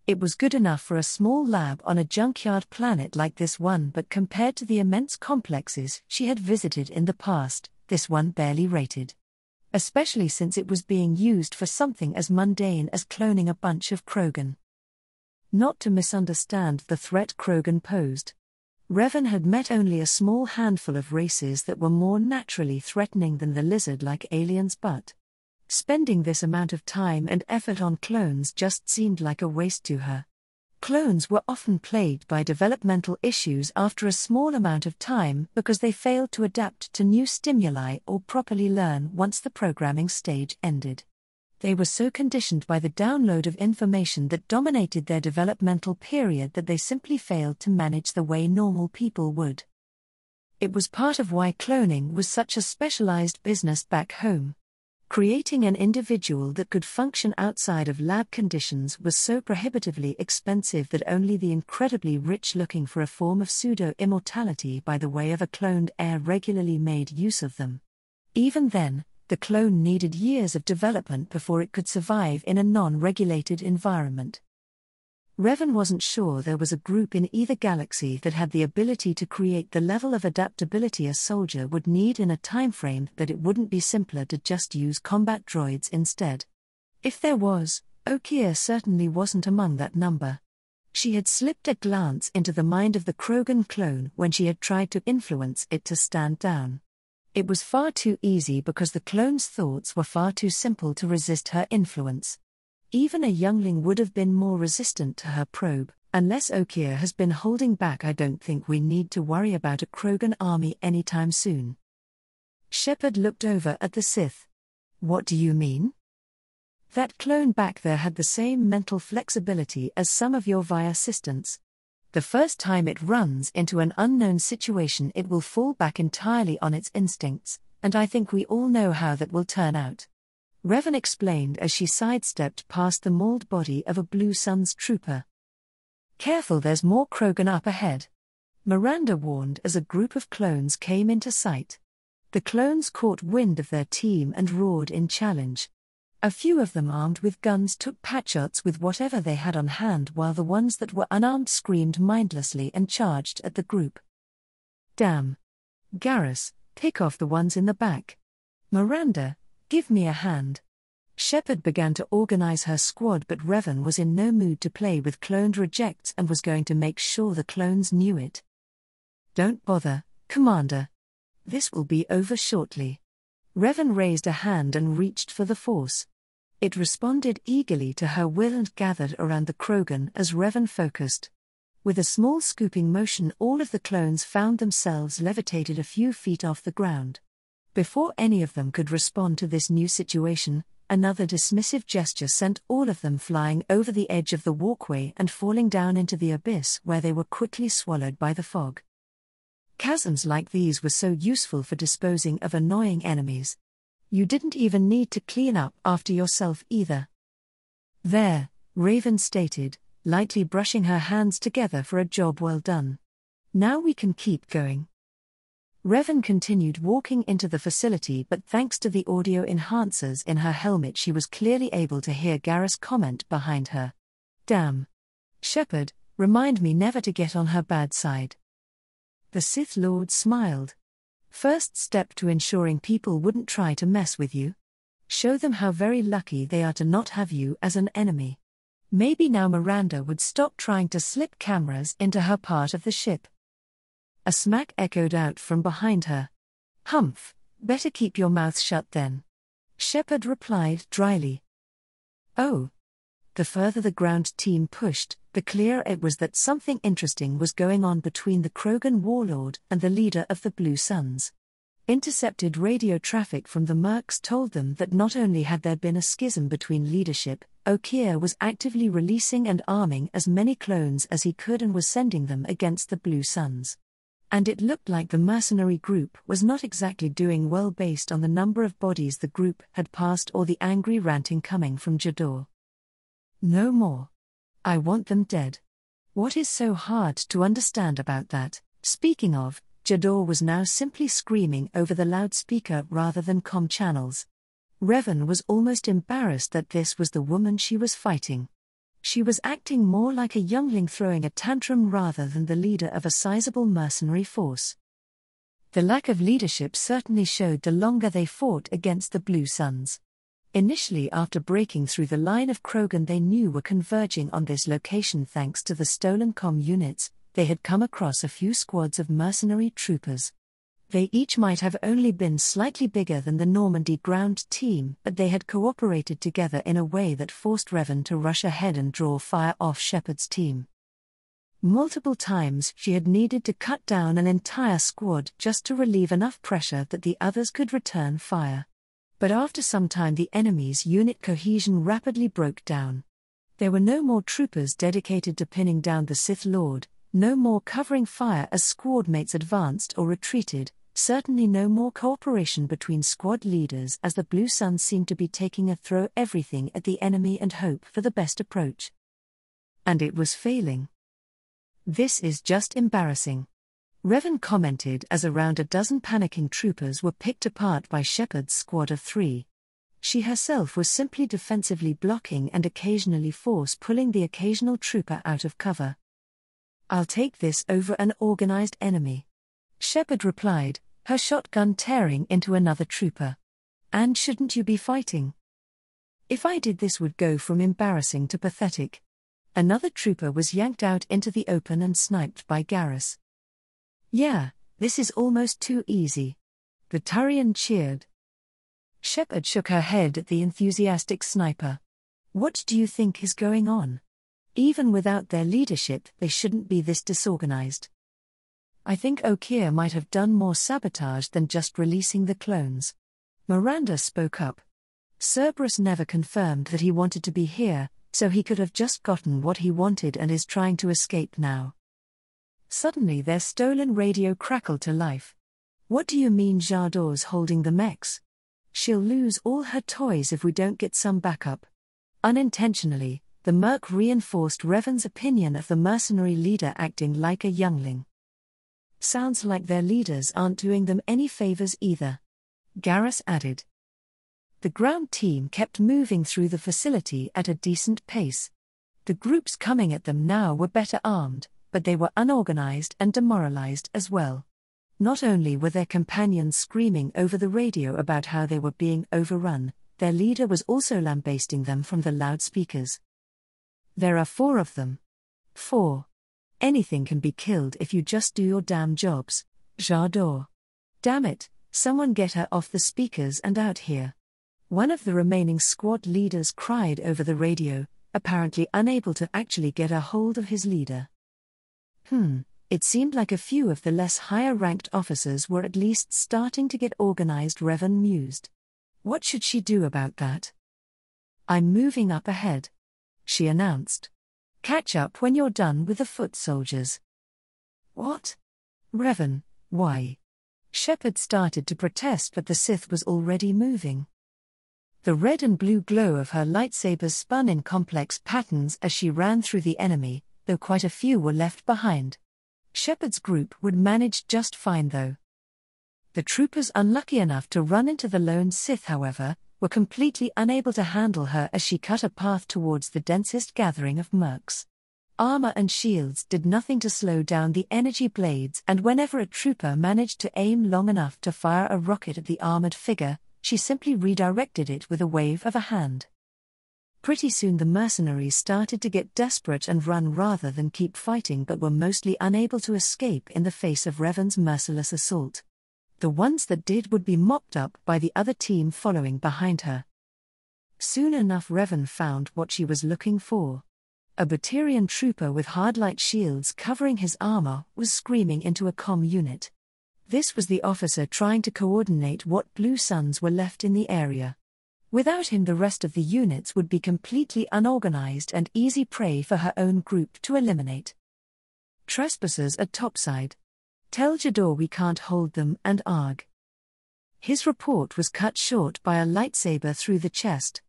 It was good enough for a small lab on a junkyard planet like this one, but compared to the immense complexes she had visited in the past, this one barely rated. Especially since it was being used for something as mundane as cloning a bunch of Krogan. Not to misunderstand the threat Krogan posed. Revan had met only a small handful of races that were more naturally threatening than the lizard-like aliens, but spending this amount of time and effort on clones just seemed like a waste to her. Clones were often plagued by developmental issues after a small amount of time because they failed to adapt to new stimuli or properly learn once the programming stage ended. They were so conditioned by the download of information that dominated their developmental period that they simply failed to manage the way normal people would. It was part of why cloning was such a specialized business back home. Creating an individual that could function outside of lab conditions was so prohibitively expensive that only the incredibly rich looking for a form of pseudo-immortality by the way of a cloned heir regularly made use of them. Even then, the clone needed years of development before it could survive in a non-regulated environment. Revan wasn't sure there was a group in either galaxy that had the ability to create the level of adaptability a soldier would need in a timeframe that it wouldn't be simpler to just use combat droids instead. If there was, Okier certainly wasn't among that number. She had slipped a glance into the mind of the Krogan clone when she had tried to influence it to stand down. It was far too easy because the clone's thoughts were far too simple to resist her influence. Even a youngling would have been more resistant to her probe. Unless Okier has been holding back, I don't think we need to worry about a Krogan army anytime soon. Shepard looked over at the Sith. What do you mean? That clone back there had the same mental flexibility as some of your Vi assistants. The first time it runs into an unknown situation, it will fall back entirely on its instincts, and I think we all know how that will turn out. Revan explained as she sidestepped past the mauled body of a Blue Suns trooper. Careful, there's more Krogan up ahead. Miranda warned as a group of clones came into sight. The clones caught wind of their team and roared in challenge. A few of them armed with guns took potshots with whatever they had on hand, while the ones that were unarmed screamed mindlessly and charged at the group. Damn. Garrus, pick off the ones in the back. Miranda, give me a hand. Shepard began to organize her squad, but Revan was in no mood to play with cloned rejects and was going to make sure the clones knew it. Don't bother, Commander. This will be over shortly. Revan raised a hand and reached for the Force. It responded eagerly to her will and gathered around the Krogan as Revan focused. With a small scooping motion, all of the clones found themselves levitated a few feet off the ground. Before any of them could respond to this new situation, another dismissive gesture sent all of them flying over the edge of the walkway and falling down into the abyss, where they were quickly swallowed by the fog. Chasms like these were so useful for disposing of annoying enemies. You didn't even need to clean up after yourself either. There, Raven stated, lightly brushing her hands together for a job well done. Now we can keep going. Revan continued walking into the facility, but thanks to the audio enhancers in her helmet she was clearly able to hear Garrus comment behind her. Damn. Shepard, remind me never to get on her bad side. The Sith Lord smiled. First step to ensuring people wouldn't try to mess with you. Show them how very lucky they are to not have you as an enemy. Maybe now Miranda would stop trying to slip cameras into her part of the ship. A smack echoed out from behind her. Humph, better keep your mouth shut then. Shepard replied dryly. Oh. The further the ground team pushed, the clearer it was that something interesting was going on between the Krogan warlord and the leader of the Blue Suns. Intercepted radio traffic from the Mercs told them that not only had there been a schism between leadership, Okier was actively releasing and arming as many clones as he could and was sending them against the Blue Suns. And it looked like the mercenary group was not exactly doing well based on the number of bodies the group had passed or the angry ranting coming from Jador. No more. I want them dead. What is so hard to understand about that? Speaking of, Jador was now simply screaming over the loudspeaker rather than comm channels. Revan was almost embarrassed that this was the woman she was fighting. She was acting more like a youngling throwing a tantrum rather than the leader of a sizable mercenary force. The lack of leadership certainly showed the longer they fought against the Blue Suns. Initially, after breaking through the line of Krogan they knew were converging on this location thanks to the stolen comm units, they had come across a few squads of mercenary troopers. They each might have only been slightly bigger than the Normandy ground team, but they had cooperated together in a way that forced Revan to rush ahead and draw fire off Shepard's team. Multiple times she had needed to cut down an entire squad just to relieve enough pressure that the others could return fire. But after some time the enemy's unit cohesion rapidly broke down. There were no more troopers dedicated to pinning down the Sith Lord, no more covering fire as squad mates advanced or retreated, certainly no more cooperation between squad leaders as the Blue Suns seemed to be taking a throw everything at the enemy and hope for the best approach. And it was failing. This is just embarrassing. Revan commented as around a dozen panicking troopers were picked apart by Shepard's squad of 3. She herself was simply defensively blocking and occasionally force-pulling the occasional trooper out of cover. "I'll take this over an organized enemy," Shepard replied, her shotgun tearing into another trooper. "And shouldn't you be fighting?" "If I did this would go from embarrassing to pathetic." Another trooper was yanked out into the open and sniped by Garrus. "Yeah, this is almost too easy." The Turian cheered. Shepard shook her head at the enthusiastic sniper. "What do you think is going on? Even without their leadership, they shouldn't be this disorganized." "I think Okier might have done more sabotage than just releasing the clones." Miranda spoke up. "Cerberus never confirmed that he wanted to be here, so he could have just gotten what he wanted and is trying to escape now." Suddenly their stolen radio crackled to life. "What do you mean Jador's holding the mechs? She'll lose all her toys if we don't get some backup." Unintentionally, the Merc reinforced Revan's opinion of the mercenary leader acting like a youngling. "Sounds like their leaders aren't doing them any favors either," Garrus added. The ground team kept moving through the facility at a decent pace. The groups coming at them now were better armed, but they were unorganized and demoralized as well. Not only were their companions screaming over the radio about how they were being overrun, their leader was also lambasting them from the loudspeakers. "There are 4 of them. 4. Anything can be killed if you just do your damn jobs, Jador. Damn it, someone get her off the speakers and out here." One of the remaining squad leaders cried over the radio, apparently unable to actually get a hold of his leader. It seemed like a few of the less higher-ranked officers were at least starting to get organized. Revan mused. What should she do about that? "I'm moving up ahead," she announced. "Catch up when you're done with the foot soldiers." "What? Revan, why?" Shepard started to protest, but the Sith was already moving. The red and blue glow of her lightsabers spun in complex patterns as she ran through the enemy, though quite a few were left behind. Shepard's group would manage just fine though. The troopers unlucky enough to run into the lone Sith, however, were completely unable to handle her as she cut a path towards the densest gathering of mercs. Armor and shields did nothing to slow down the energy blades, and whenever a trooper managed to aim long enough to fire a rocket at the armored figure, she simply redirected it with a wave of a hand. Pretty soon the mercenaries started to get desperate and run rather than keep fighting, but were mostly unable to escape in the face of Revan's merciless assault. The ones that did would be mopped up by the other team following behind her. Soon enough Revan found what she was looking for. A Batarian trooper with hard-light shields covering his armor was screaming into a comm unit. This was the officer trying to coordinate what Blue Suns were left in the area. Without him the rest of the units would be completely unorganized and easy prey for her own group to eliminate. Trespassers at topside. Tell Jador we can't hold them and arg. His report was cut short by a lightsaber through the chest.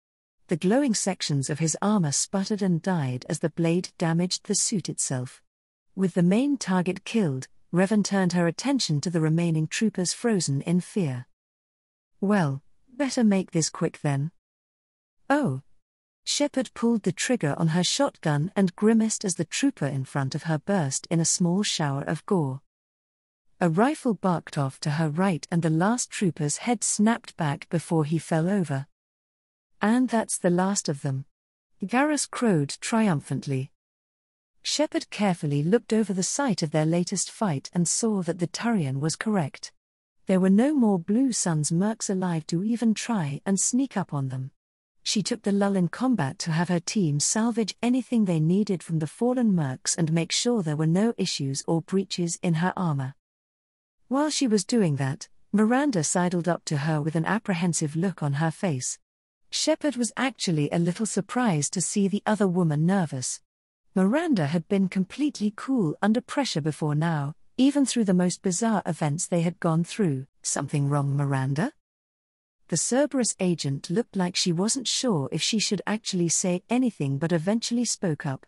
The glowing sections of his armor sputtered and died as the blade damaged the suit itself. With the main target killed, Revan turned her attention to the remaining troopers frozen in fear. Well, better make this quick then. Oh. Shepard pulled the trigger on her shotgun and grimaced as the trooper in front of her burst in a small shower of gore. A rifle barked off to her right and the last trooper's head snapped back before he fell over. And that's the last of them. Garrus crowed triumphantly. Shepard carefully looked over the site of their latest fight and saw that the Turian was correct. There were no more Blue Suns mercs alive to even try and sneak up on them. She took the lull in combat to have her team salvage anything they needed from the fallen mercs and make sure there were no issues or breaches in her armor. While she was doing that, Miranda sidled up to her with an apprehensive look on her face. Shepard was actually a little surprised to see the other woman nervous. Miranda had been completely cool under pressure before now, even through the most bizarre events they had gone through. Something wrong, Miranda? The Cerberus agent looked like she wasn't sure if she should actually say anything but eventually spoke up.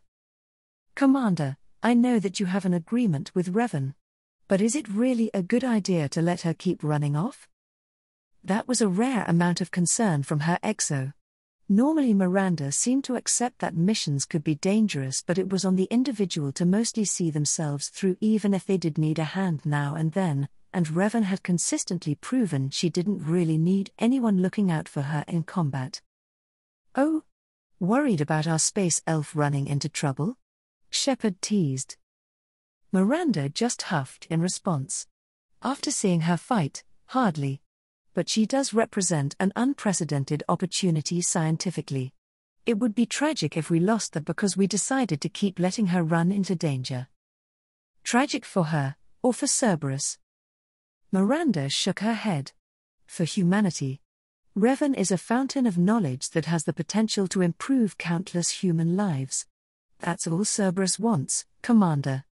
Commander, I know that you have an agreement with Revan. But is it really a good idea to let her keep running off? That was a rare amount of concern from her XO. Normally Miranda seemed to accept that missions could be dangerous, but it was on the individual to mostly see themselves through even if they did need a hand now and then, and Revan had consistently proven she didn't really need anyone looking out for her in combat. Oh? Worried about our space elf running into trouble? Shepard teased. Miranda just huffed in response. After seeing her fight, hardly. But she does represent an unprecedented opportunity scientifically. It would be tragic if we lost her because we decided to keep letting her run into danger. Tragic for her, or for Cerberus? Miranda shook her head. For humanity. Revan is a fountain of knowledge that has the potential to improve countless human lives. That's all Cerberus wants, Commander.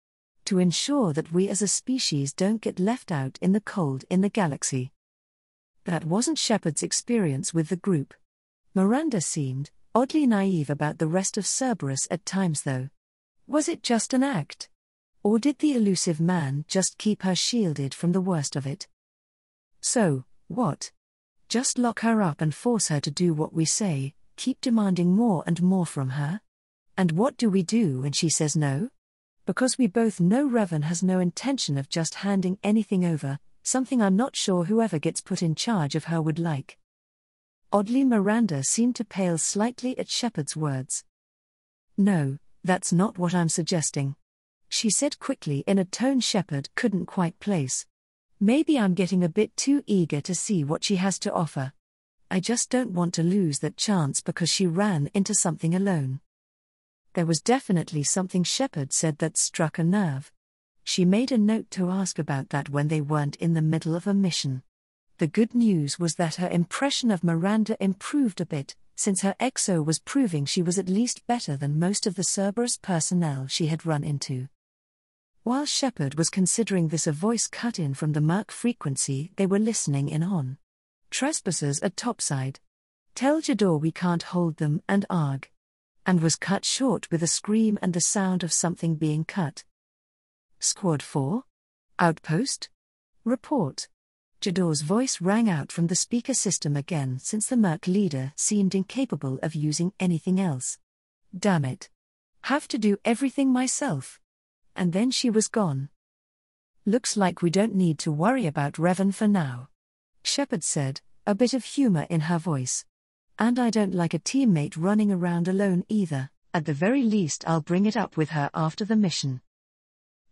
To ensure that we as a species don't get left out in the cold in the galaxy. That wasn't Shepard's experience with the group. Miranda seemed oddly naive about the rest of Cerberus at times though. Was it just an act? Or did the elusive man just keep her shielded from the worst of it? So, what? Just lock her up and force her to do what we say, keep demanding more and more from her? And what do we do when she says no? Because we both know Revan has no intention of just handing anything over, something I'm not sure whoever gets put in charge of her would like. Oddly Miranda seemed to pale slightly at Shepard's words. No, that's not what I'm suggesting. She said quickly in a tone Shepard couldn't quite place. Maybe I'm getting a bit too eager to see what she has to offer. I just don't want to lose that chance because she ran into something alone. There was definitely something Shepard said that struck a nerve. She made a note to ask about that when they weren't in the middle of a mission. The good news was that her impression of Miranda improved a bit, since her XO was proving she was at least better than most of the Cerberus personnel she had run into. While Shepard was considering this, a voice cut in from the Merc frequency they were listening in on. Trespassers at topside. Tell Jador we can't hold them and arg. And was cut short with a scream and the sound of something being cut. Squad 4? Outpost? Report. Jador's voice rang out from the speaker system again since the Merc leader seemed incapable of using anything else. Damn it. Have to do everything myself. And then she was gone. Looks like we don't need to worry about Revan for now. Shepard said, a bit of humor in her voice. And I don't like a teammate running around alone either. At the very least I'll bring it up with her after the mission.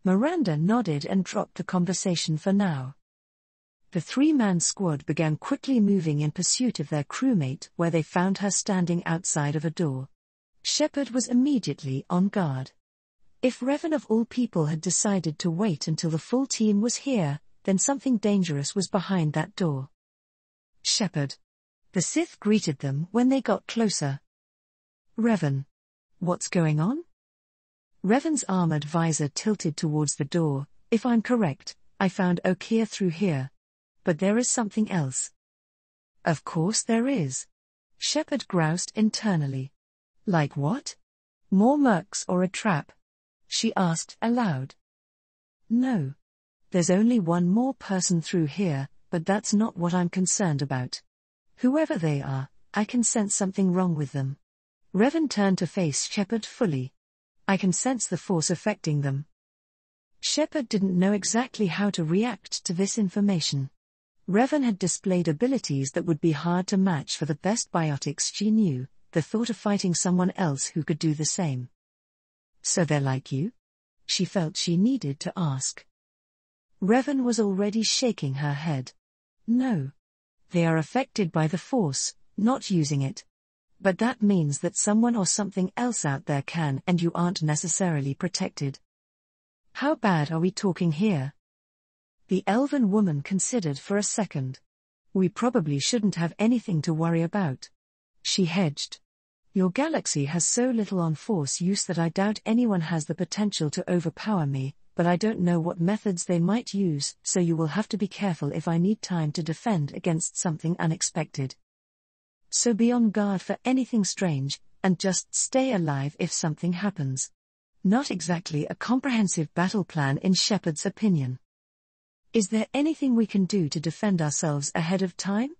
Miranda nodded and dropped the conversation for now. The three-man squad began quickly moving in pursuit of their crewmate, where they found her standing outside of a door. Shepard was immediately on guard. If Revan of all people had decided to wait until the full team was here, then something dangerous was behind that door. Shepard. The Sith greeted them when they got closer. Revan. What's going on? Revan's armored visor tilted towards the door. If I'm correct, I found Okeer through here. But there is something else. Of course there is. Shepard groused internally. Like what? More mercs or a trap? She asked aloud. No. There's only one more person through here, but that's not what I'm concerned about. Whoever they are, I can sense something wrong with them. Revan turned to face Shepard fully. I can sense the force affecting them. Shepard didn't know exactly how to react to this information. Revan had displayed abilities that would be hard to match for the best biotics she knew. The thought of fighting someone else who could do the same. So they're like you? She felt she needed to ask. Revan was already shaking her head. No. They are affected by the Force, not using it. But that means that someone or something else out there can, and you aren't necessarily protected. How bad are we talking here? The elven woman considered for a second. We probably shouldn't have anything to worry about. She hedged. Your galaxy has so little on Force use that I doubt anyone has the potential to overpower me, but I don't know what methods they might use, so you will have to be careful if I need time to defend against something unexpected. So be on guard for anything strange, and just stay alive if something happens. Not exactly a comprehensive battle plan in Shepard's opinion. Is there anything we can do to defend ourselves ahead of time?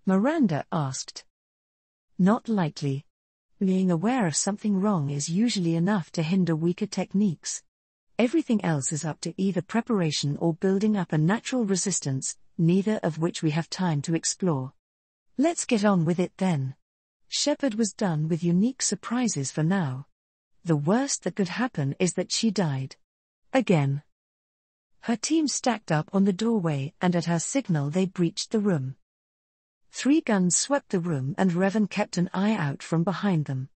Miranda asked. Not likely. Being aware of something wrong is usually enough to hinder weaker techniques. Everything else is up to either preparation or building up a natural resistance, neither of which we have time to explore. Let's get on with it then. Shepard was done with unique surprises for now. The worst that could happen is that she died. Again. Her team stacked up on the doorway, and at her signal they breached the room. 3 guns swept the room, and Revan kept an eye out from behind them.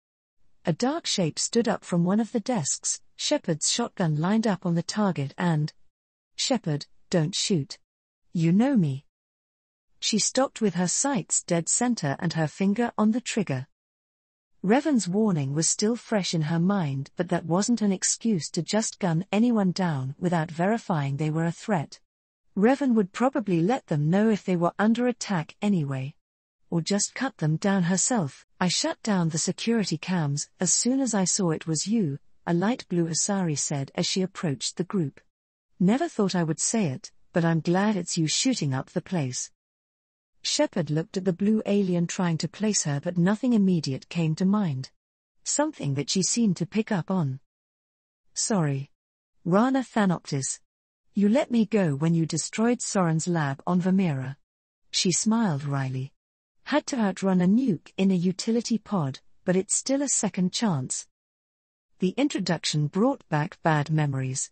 A dark shape stood up from one of the desks, Shepard's shotgun lined up on the target and... Shepard, don't shoot. You know me. She stopped with her sights dead center and her finger on the trigger. Revan's warning was still fresh in her mind, but that wasn't an excuse to just gun anyone down without verifying they were a threat. Revan would probably let them know if they were under attack anyway. Or just cut them down herself. I shut down the security cams as soon as I saw it was you, a light blue Asari said as she approached the group. Never thought I would say it, but I'm glad it's you shooting up the place. Shepard looked at the blue alien trying to place her, but nothing immediate came to mind. Something that she seemed to pick up on. Sorry. Rana Thanoptis. You let me go when you destroyed Soren's lab on Vamira. She smiled wryly. Had to outrun a nuke in a utility pod, but it's still a second chance. The introduction brought back bad memories.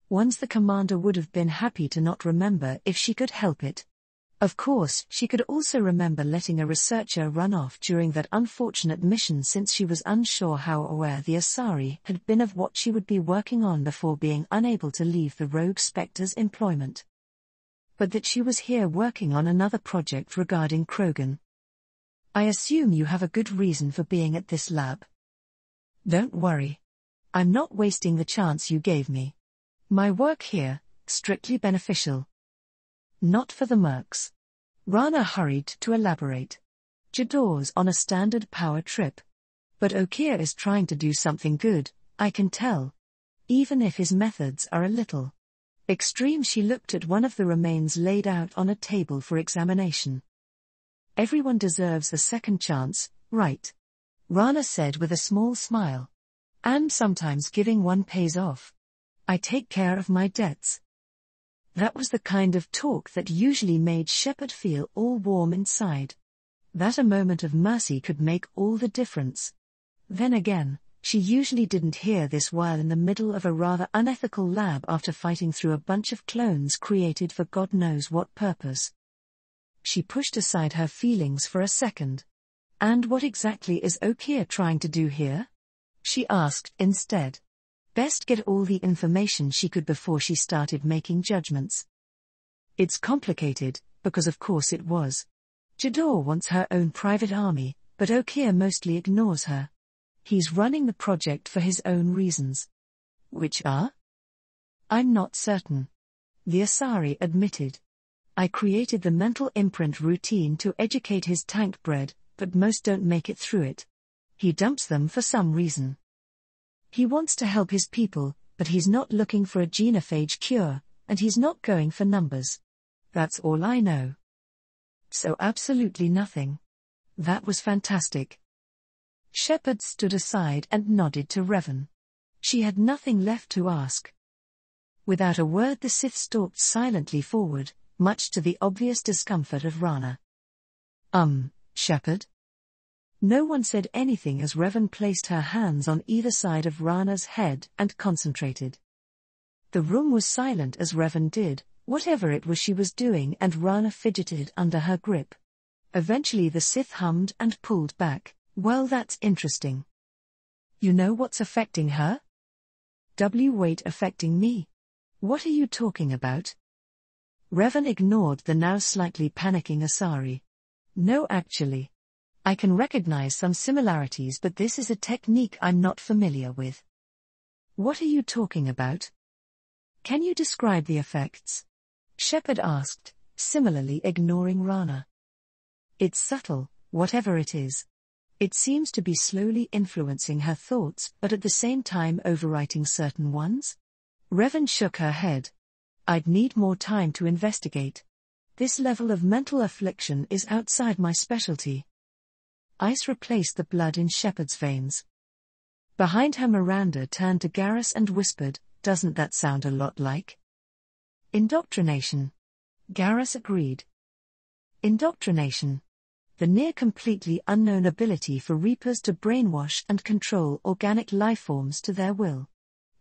Ones the commander would have been happy to not remember if she could help it. Of course, she could also remember letting a researcher run off during that unfortunate mission, since she was unsure how aware the Asari had been of what she would be working on before being unable to leave the rogue Spectre's employment. But that she was here working on another project regarding Krogan. I assume you have a good reason for being at this lab. Don't worry. I'm not wasting the chance you gave me. My work here, strictly beneficial. Not for the mercs. Rana hurried to elaborate. Jador's on a standard power trip. But Okeer is trying to do something good, I can tell. Even if his methods are a little extreme. She looked at one of the remains laid out on a table for examination. Everyone deserves a second chance, right? Rana said with a small smile. And sometimes giving one pays off. I take care of my debts. That was the kind of talk that usually made Shepard feel all warm inside. That a moment of mercy could make all the difference. Then again, she usually didn't hear this while in the middle of a rather unethical lab after fighting through a bunch of clones created for God knows what purpose. She pushed aside her feelings for a second. And what exactly is Okier trying to do here? She asked instead. Best get all the information she could before she started making judgments. It's complicated, because of course it was. Jador wants her own private army, but Okier mostly ignores her. He's running the project for his own reasons. Which are? I'm not certain. The Asari admitted. I created the mental imprint routine to educate his tank bred, but most don't make it through it. He dumps them for some reason. He wants to help his people, but he's not looking for a genophage cure, and he's not going for numbers. That's all I know. So absolutely nothing. That was fantastic. Shepard stood aside and nodded to Revan. She had nothing left to ask. Without a word the Sith stalked silently forward, much to the obvious discomfort of Rana. Shepard? No one said anything as Revan placed her hands on either side of Rana's head and concentrated. The room was silent as Revan did, whatever it was she was doing, and Rana fidgeted under her grip. Eventually the Sith hummed and pulled back. Well, that's interesting. You know what's affecting her? Wait, affecting me? What are you talking about? Revan ignored the now slightly panicking Asari. No, actually. I can recognize some similarities, but this is a technique I'm not familiar with. What are you talking about? Can you describe the effects? Shepard asked, similarly ignoring Rana. It's subtle, whatever it is. It seems to be slowly influencing her thoughts, but at the same time overwriting certain ones? Revan shook her head. I'd need more time to investigate. This level of mental affliction is outside my specialty. Ice replaced the blood in Shepard's veins. Behind her Miranda turned to Garrus and whispered, doesn't that sound a lot like indoctrination? Garrus agreed. Indoctrination. The near-completely unknown ability for Reapers to brainwash and control organic lifeforms to their will.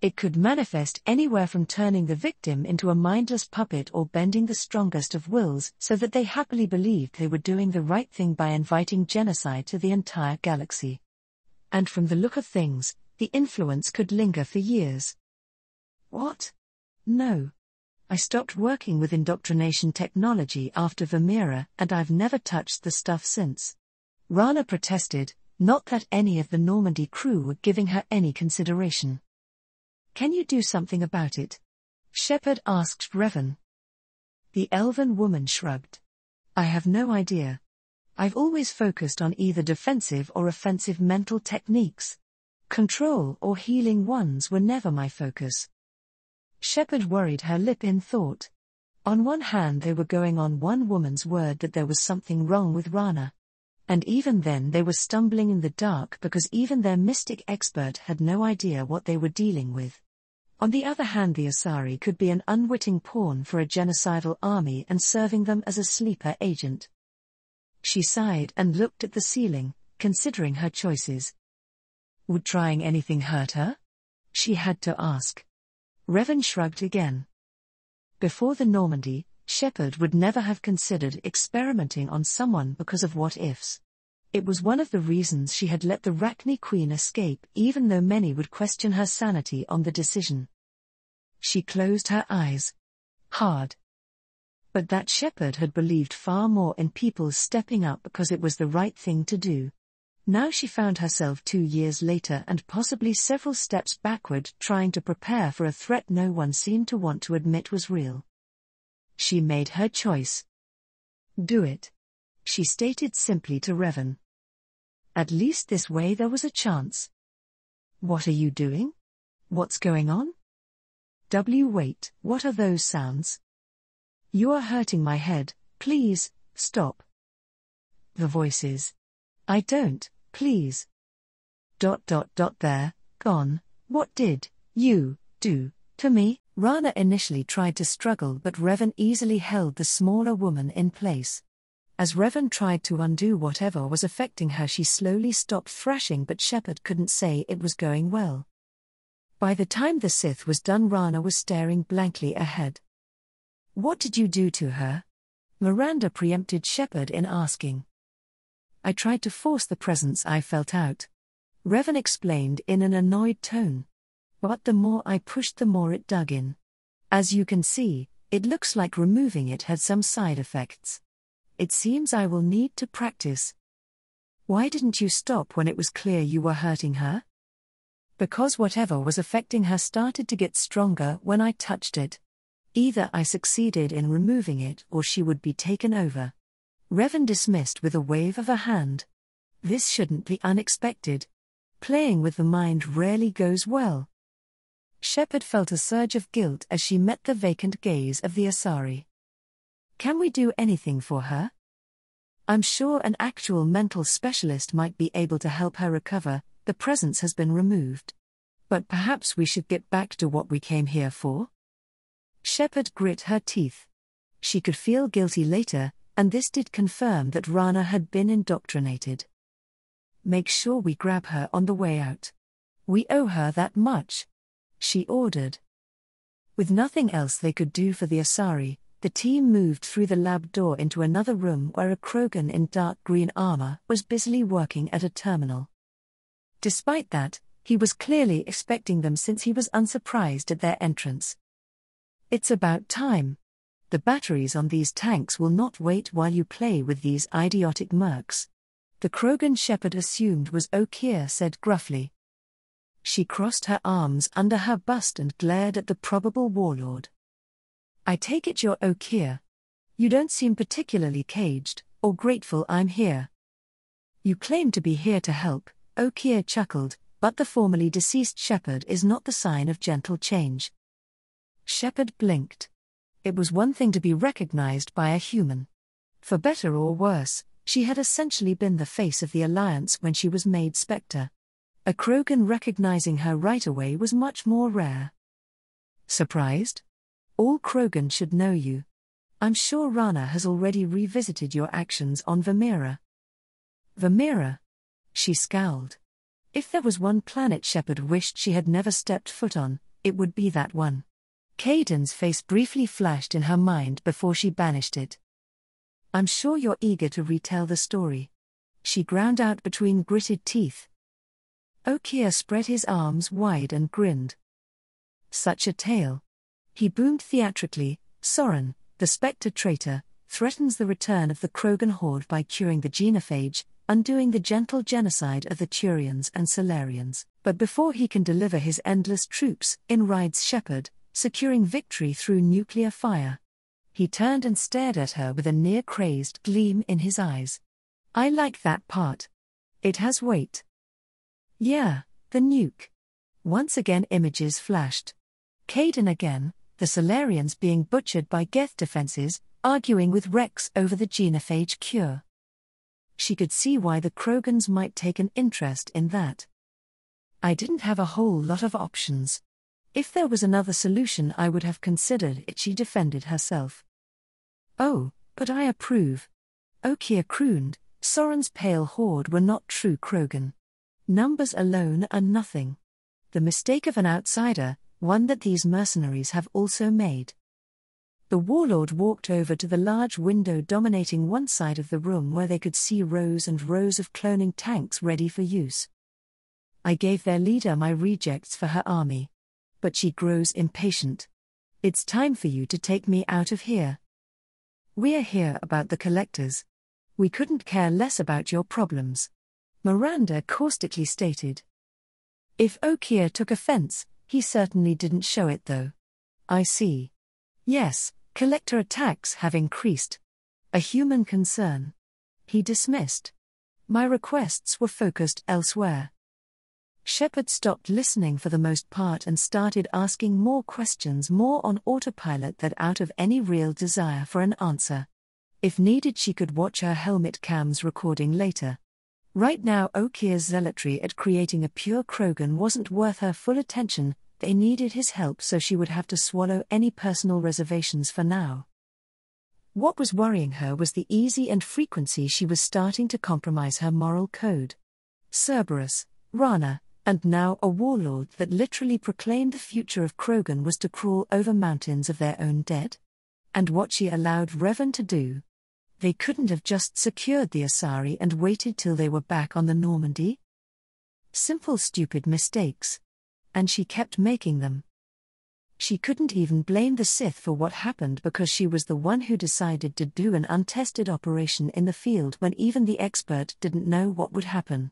It could manifest anywhere from turning the victim into a mindless puppet or bending the strongest of wills so that they happily believed they were doing the right thing by inviting genocide to the entire galaxy. And from the look of things, the influence could linger for years. What? No. I stopped working with indoctrination technology after Vermeera, and I've never touched the stuff since. Rana protested, not that any of the Normandy crew were giving her any consideration. Can you do something about it? Shepard asked Revan. The elven woman shrugged. I have no idea. I've always focused on either defensive or offensive mental techniques. Control or healing ones were never my focus. Shepard worried her lip in thought. On one hand they were going on one woman's word that there was something wrong with Rana. And even then they were stumbling in the dark because even their mystic expert had no idea what they were dealing with. On the other hand, the Asari could be an unwitting pawn for a genocidal army and serving them as a sleeper agent. She sighed and looked at the ceiling, considering her choices. Would trying anything hurt her? She had to ask. Revan shrugged again. Before the Normandy, Shepard would never have considered experimenting on someone because of what-ifs. It was one of the reasons she had let the Rachni Queen escape, even though many would question her sanity on the decision. She closed her eyes. Hard. But that Shepard had believed far more in people stepping up because it was the right thing to do. Now she found herself 2 years later and possibly several steps backward trying to prepare for a threat no one seemed to want to admit was real. She made her choice. Do it. She stated simply to Revan. At least this way there was a chance. What are you doing? What's going on? Wait, what are those sounds? You are hurting my head, please, stop. The voices. I don't, please. There, gone, what did you do to me? Rana initially tried to struggle, but Revan easily held the smaller woman in place. As Revan tried to undo whatever was affecting her, she slowly stopped thrashing, but Shepard couldn't say it was going well. By the time the Sith was done, Rana was staring blankly ahead. What did you do to her? Miranda preempted Shepard in asking. I tried to force the presence I felt out. Revan explained in an annoyed tone. But the more I pushed, the more it dug in. As you can see, it looks like removing it had some side effects. It seems I will need to practice. Why didn't you stop when it was clear you were hurting her? Because whatever was affecting her started to get stronger when I touched it. Either I succeeded in removing it or she would be taken over. Revan dismissed with a wave of a hand. This shouldn't be unexpected. Playing with the mind rarely goes well. Shepard felt a surge of guilt as she met the vacant gaze of the Asari. Can we do anything for her? I'm sure an actual mental specialist might be able to help her recover. The presence has been removed. But perhaps we should get back to what we came here for? Shepard grit her teeth. She could feel guilty later, and this did confirm that Rana had been indoctrinated. Make sure we grab her on the way out. We owe her that much, she ordered. With nothing else they could do for the Asari, the team moved through the lab door into another room where a Krogan in dark green armor was busily working at a terminal. Despite that, he was clearly expecting them since he was unsurprised at their entrance. It's about time. The batteries on these tanks will not wait while you play with these idiotic mercs. The Krogan Shepard assumed was Okeer said gruffly. She crossed her arms under her bust and glared at the probable warlord. I take it you're Okeer. You don't seem particularly caged, or grateful I'm here. You claim to be here to help, Okeer chuckled, but the formerly deceased Shepard is not the sign of gentle change. Shepard blinked. It was one thing to be recognized by a human. For better or worse, she had essentially been the face of the Alliance when she was made Spectre. A Krogan recognizing her right away was much more rare. Surprised? All Krogan should know you. I'm sure Rana has already revisited your actions on Vamira. Vamira? She scowled. If there was one planet Shepard wished she had never stepped foot on, it would be that one. Kaidan's face briefly flashed in her mind before she banished it. I'm sure you're eager to retell the story. She ground out between gritted teeth. Okeer spread his arms wide and grinned. Such a tale. He boomed theatrically, Soren, the Spectre traitor, threatens the return of the Krogan horde by curing the genophage, undoing the gentle genocide of the Turians and Solarians. But before he can deliver his endless troops, in rides Shepard, securing victory through nuclear fire. He turned and stared at her with a near-crazed gleam in his eyes. I like that part. It has weight. Yeah, the nuke. Once again images flashed. Kaidan again, the Solarians being butchered by Geth defenses, arguing with Rex over the genophage cure. She could see why the Krogans might take an interest in that. I didn't have a whole lot of options. If there was another solution I would have considered it, she defended herself. Oh, but I approve. Okeer crooned, Soren's pale horde were not true Krogan. Numbers alone are nothing. The mistake of an outsider, one that these mercenaries have also made. The warlord walked over to the large window dominating one side of the room where they could see rows and rows of cloning tanks ready for use. I gave their leader my rejects for her army. But she grows impatient. It's time for you to take me out of here. We're here about the collectors. We couldn't care less about your problems. Miranda caustically stated. If Okeer took offense, he certainly didn't show it though. I see. Yes, collector attacks have increased. A human concern. He dismissed. My requests were focused elsewhere. Shepard stopped listening for the most part and started asking more questions, more on autopilot than out of any real desire for an answer. If needed, she could watch her helmet cams recording later. Right now, Okeer's zealotry at creating a pure Krogan wasn't worth her full attention. They needed his help, so she would have to swallow any personal reservations for now. What was worrying her was the ease and frequency she was starting to compromise her moral code. Cerberus, Rana, and now a warlord that literally proclaimed the future of Krogan was to crawl over mountains of their own dead? And what she allowed Revan to do. They couldn't have just secured the Asari and waited till they were back on the Normandy? Simple stupid mistakes. And she kept making them. She couldn't even blame the Sith for what happened because she was the one who decided to do an untested operation in the field when even the expert didn't know what would happen.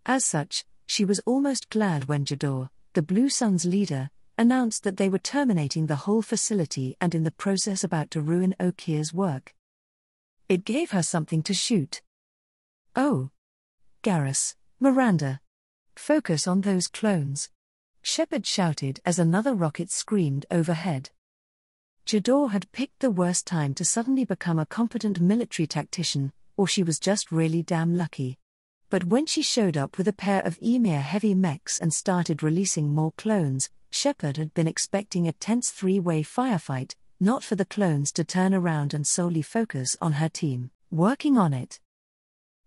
As such, she was almost glad when Jador, the Blue Sun's leader, announced that they were terminating the whole facility and in the process about to ruin Okir's work. It gave her something to shoot. Oh. Garrus, Miranda. Focus on those clones. Shepard shouted as another rocket screamed overhead. Jador had picked the worst time to suddenly become a competent military tactician, or she was just really damn lucky. But when she showed up with a pair of Emir heavy mechs and started releasing more clones, Shepard had been expecting a tense three-way firefight, not for the clones to turn around and solely focus on her team, working on it.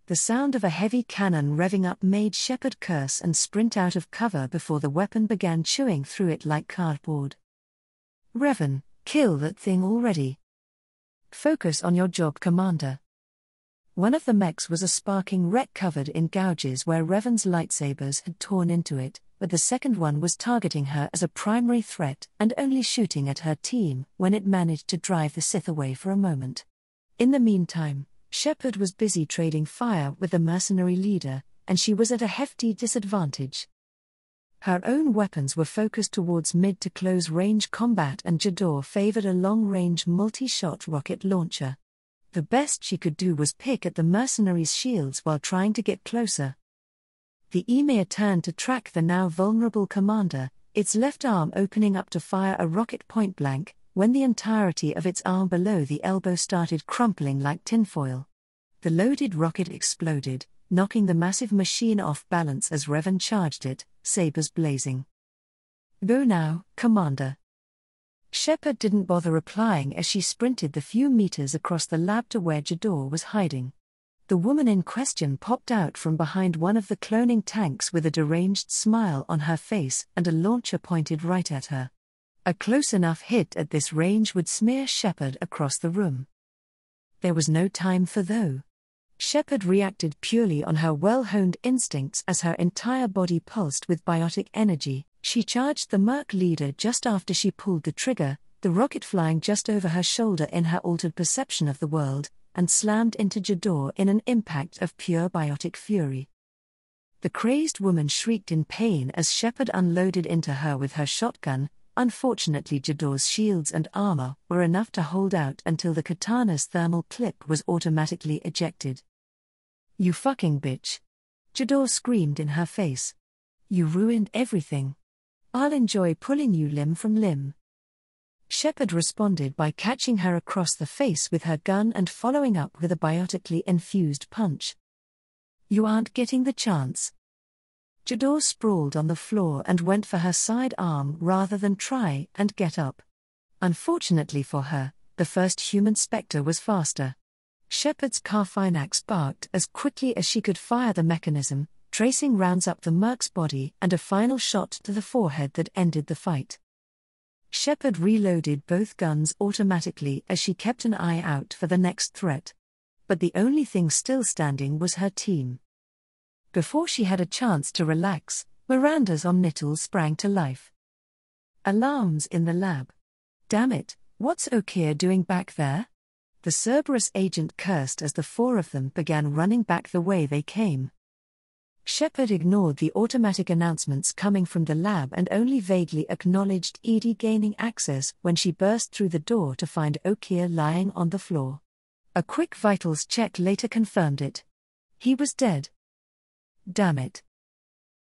The sound of a heavy cannon revving up made Shepard curse and sprint out of cover before the weapon began chewing through it like cardboard. Revan, kill that thing already. Focus on your job, Commander. One of the mechs was a sparking wreck covered in gouges where Revan's lightsabers had torn into it, but the second one was targeting her as a primary threat and only shooting at her team when it managed to drive the Sith away for a moment. In the meantime, Shepard was busy trading fire with the mercenary leader, and she was at a hefty disadvantage. Her own weapons were focused towards mid to close range combat and Jador favored a long-range multi-shot rocket launcher. The best she could do was pick at the mercenaries' shields while trying to get closer. The Emir turned to track the now vulnerable commander, its left arm opening up to fire a rocket point blank, when the entirety of its arm below the elbow started crumpling like tinfoil. The loaded rocket exploded, knocking the massive machine off balance as Revan charged it, sabers blazing. Go now, Commander. Shepard didn't bother replying as she sprinted the few meters across the lab to where Jador was hiding. The woman in question popped out from behind one of the cloning tanks with a deranged smile on her face and a launcher pointed right at her. A close enough hit at this range would smear Shepard across the room. There was no time for though. Shepard reacted purely on her well-honed instincts as her entire body pulsed with biotic energy. She charged the Merc leader just after she pulled the trigger, the rocket flying just over her shoulder in her altered perception of the world, and slammed into Jador in an impact of pure biotic fury. The crazed woman shrieked in pain as Shepard unloaded into her with her shotgun. Unfortunately, Jador's shields and armor were enough to hold out until the katana's thermal clip was automatically ejected. You fucking bitch. Jador screamed in her face. You ruined everything. I'll enjoy pulling you limb from limb. Shepard responded by catching her across the face with her gun and following up with a biotically infused punch. You aren't getting the chance. Jador sprawled on the floor and went for her side arm rather than try and get up. Unfortunately for her, the first human spectre was faster. Shepard's Carfinax barked as quickly as she could fire the mechanism, tracing rounds up the Merc's body and a final shot to the forehead that ended the fight. Shepard reloaded both guns automatically as she kept an eye out for the next threat. But the only thing still standing was her team. Before she had a chance to relax, Miranda's Omnital sprang to life. Alarms in the lab. Damn it, what's Okir doing back there? The Cerberus agent cursed as the four of them began running back the way they came. Shepard ignored the automatic announcements coming from the lab and only vaguely acknowledged Edie gaining access when she burst through the door to find Okir lying on the floor. A quick vitals check later confirmed it. He was dead. Damn it.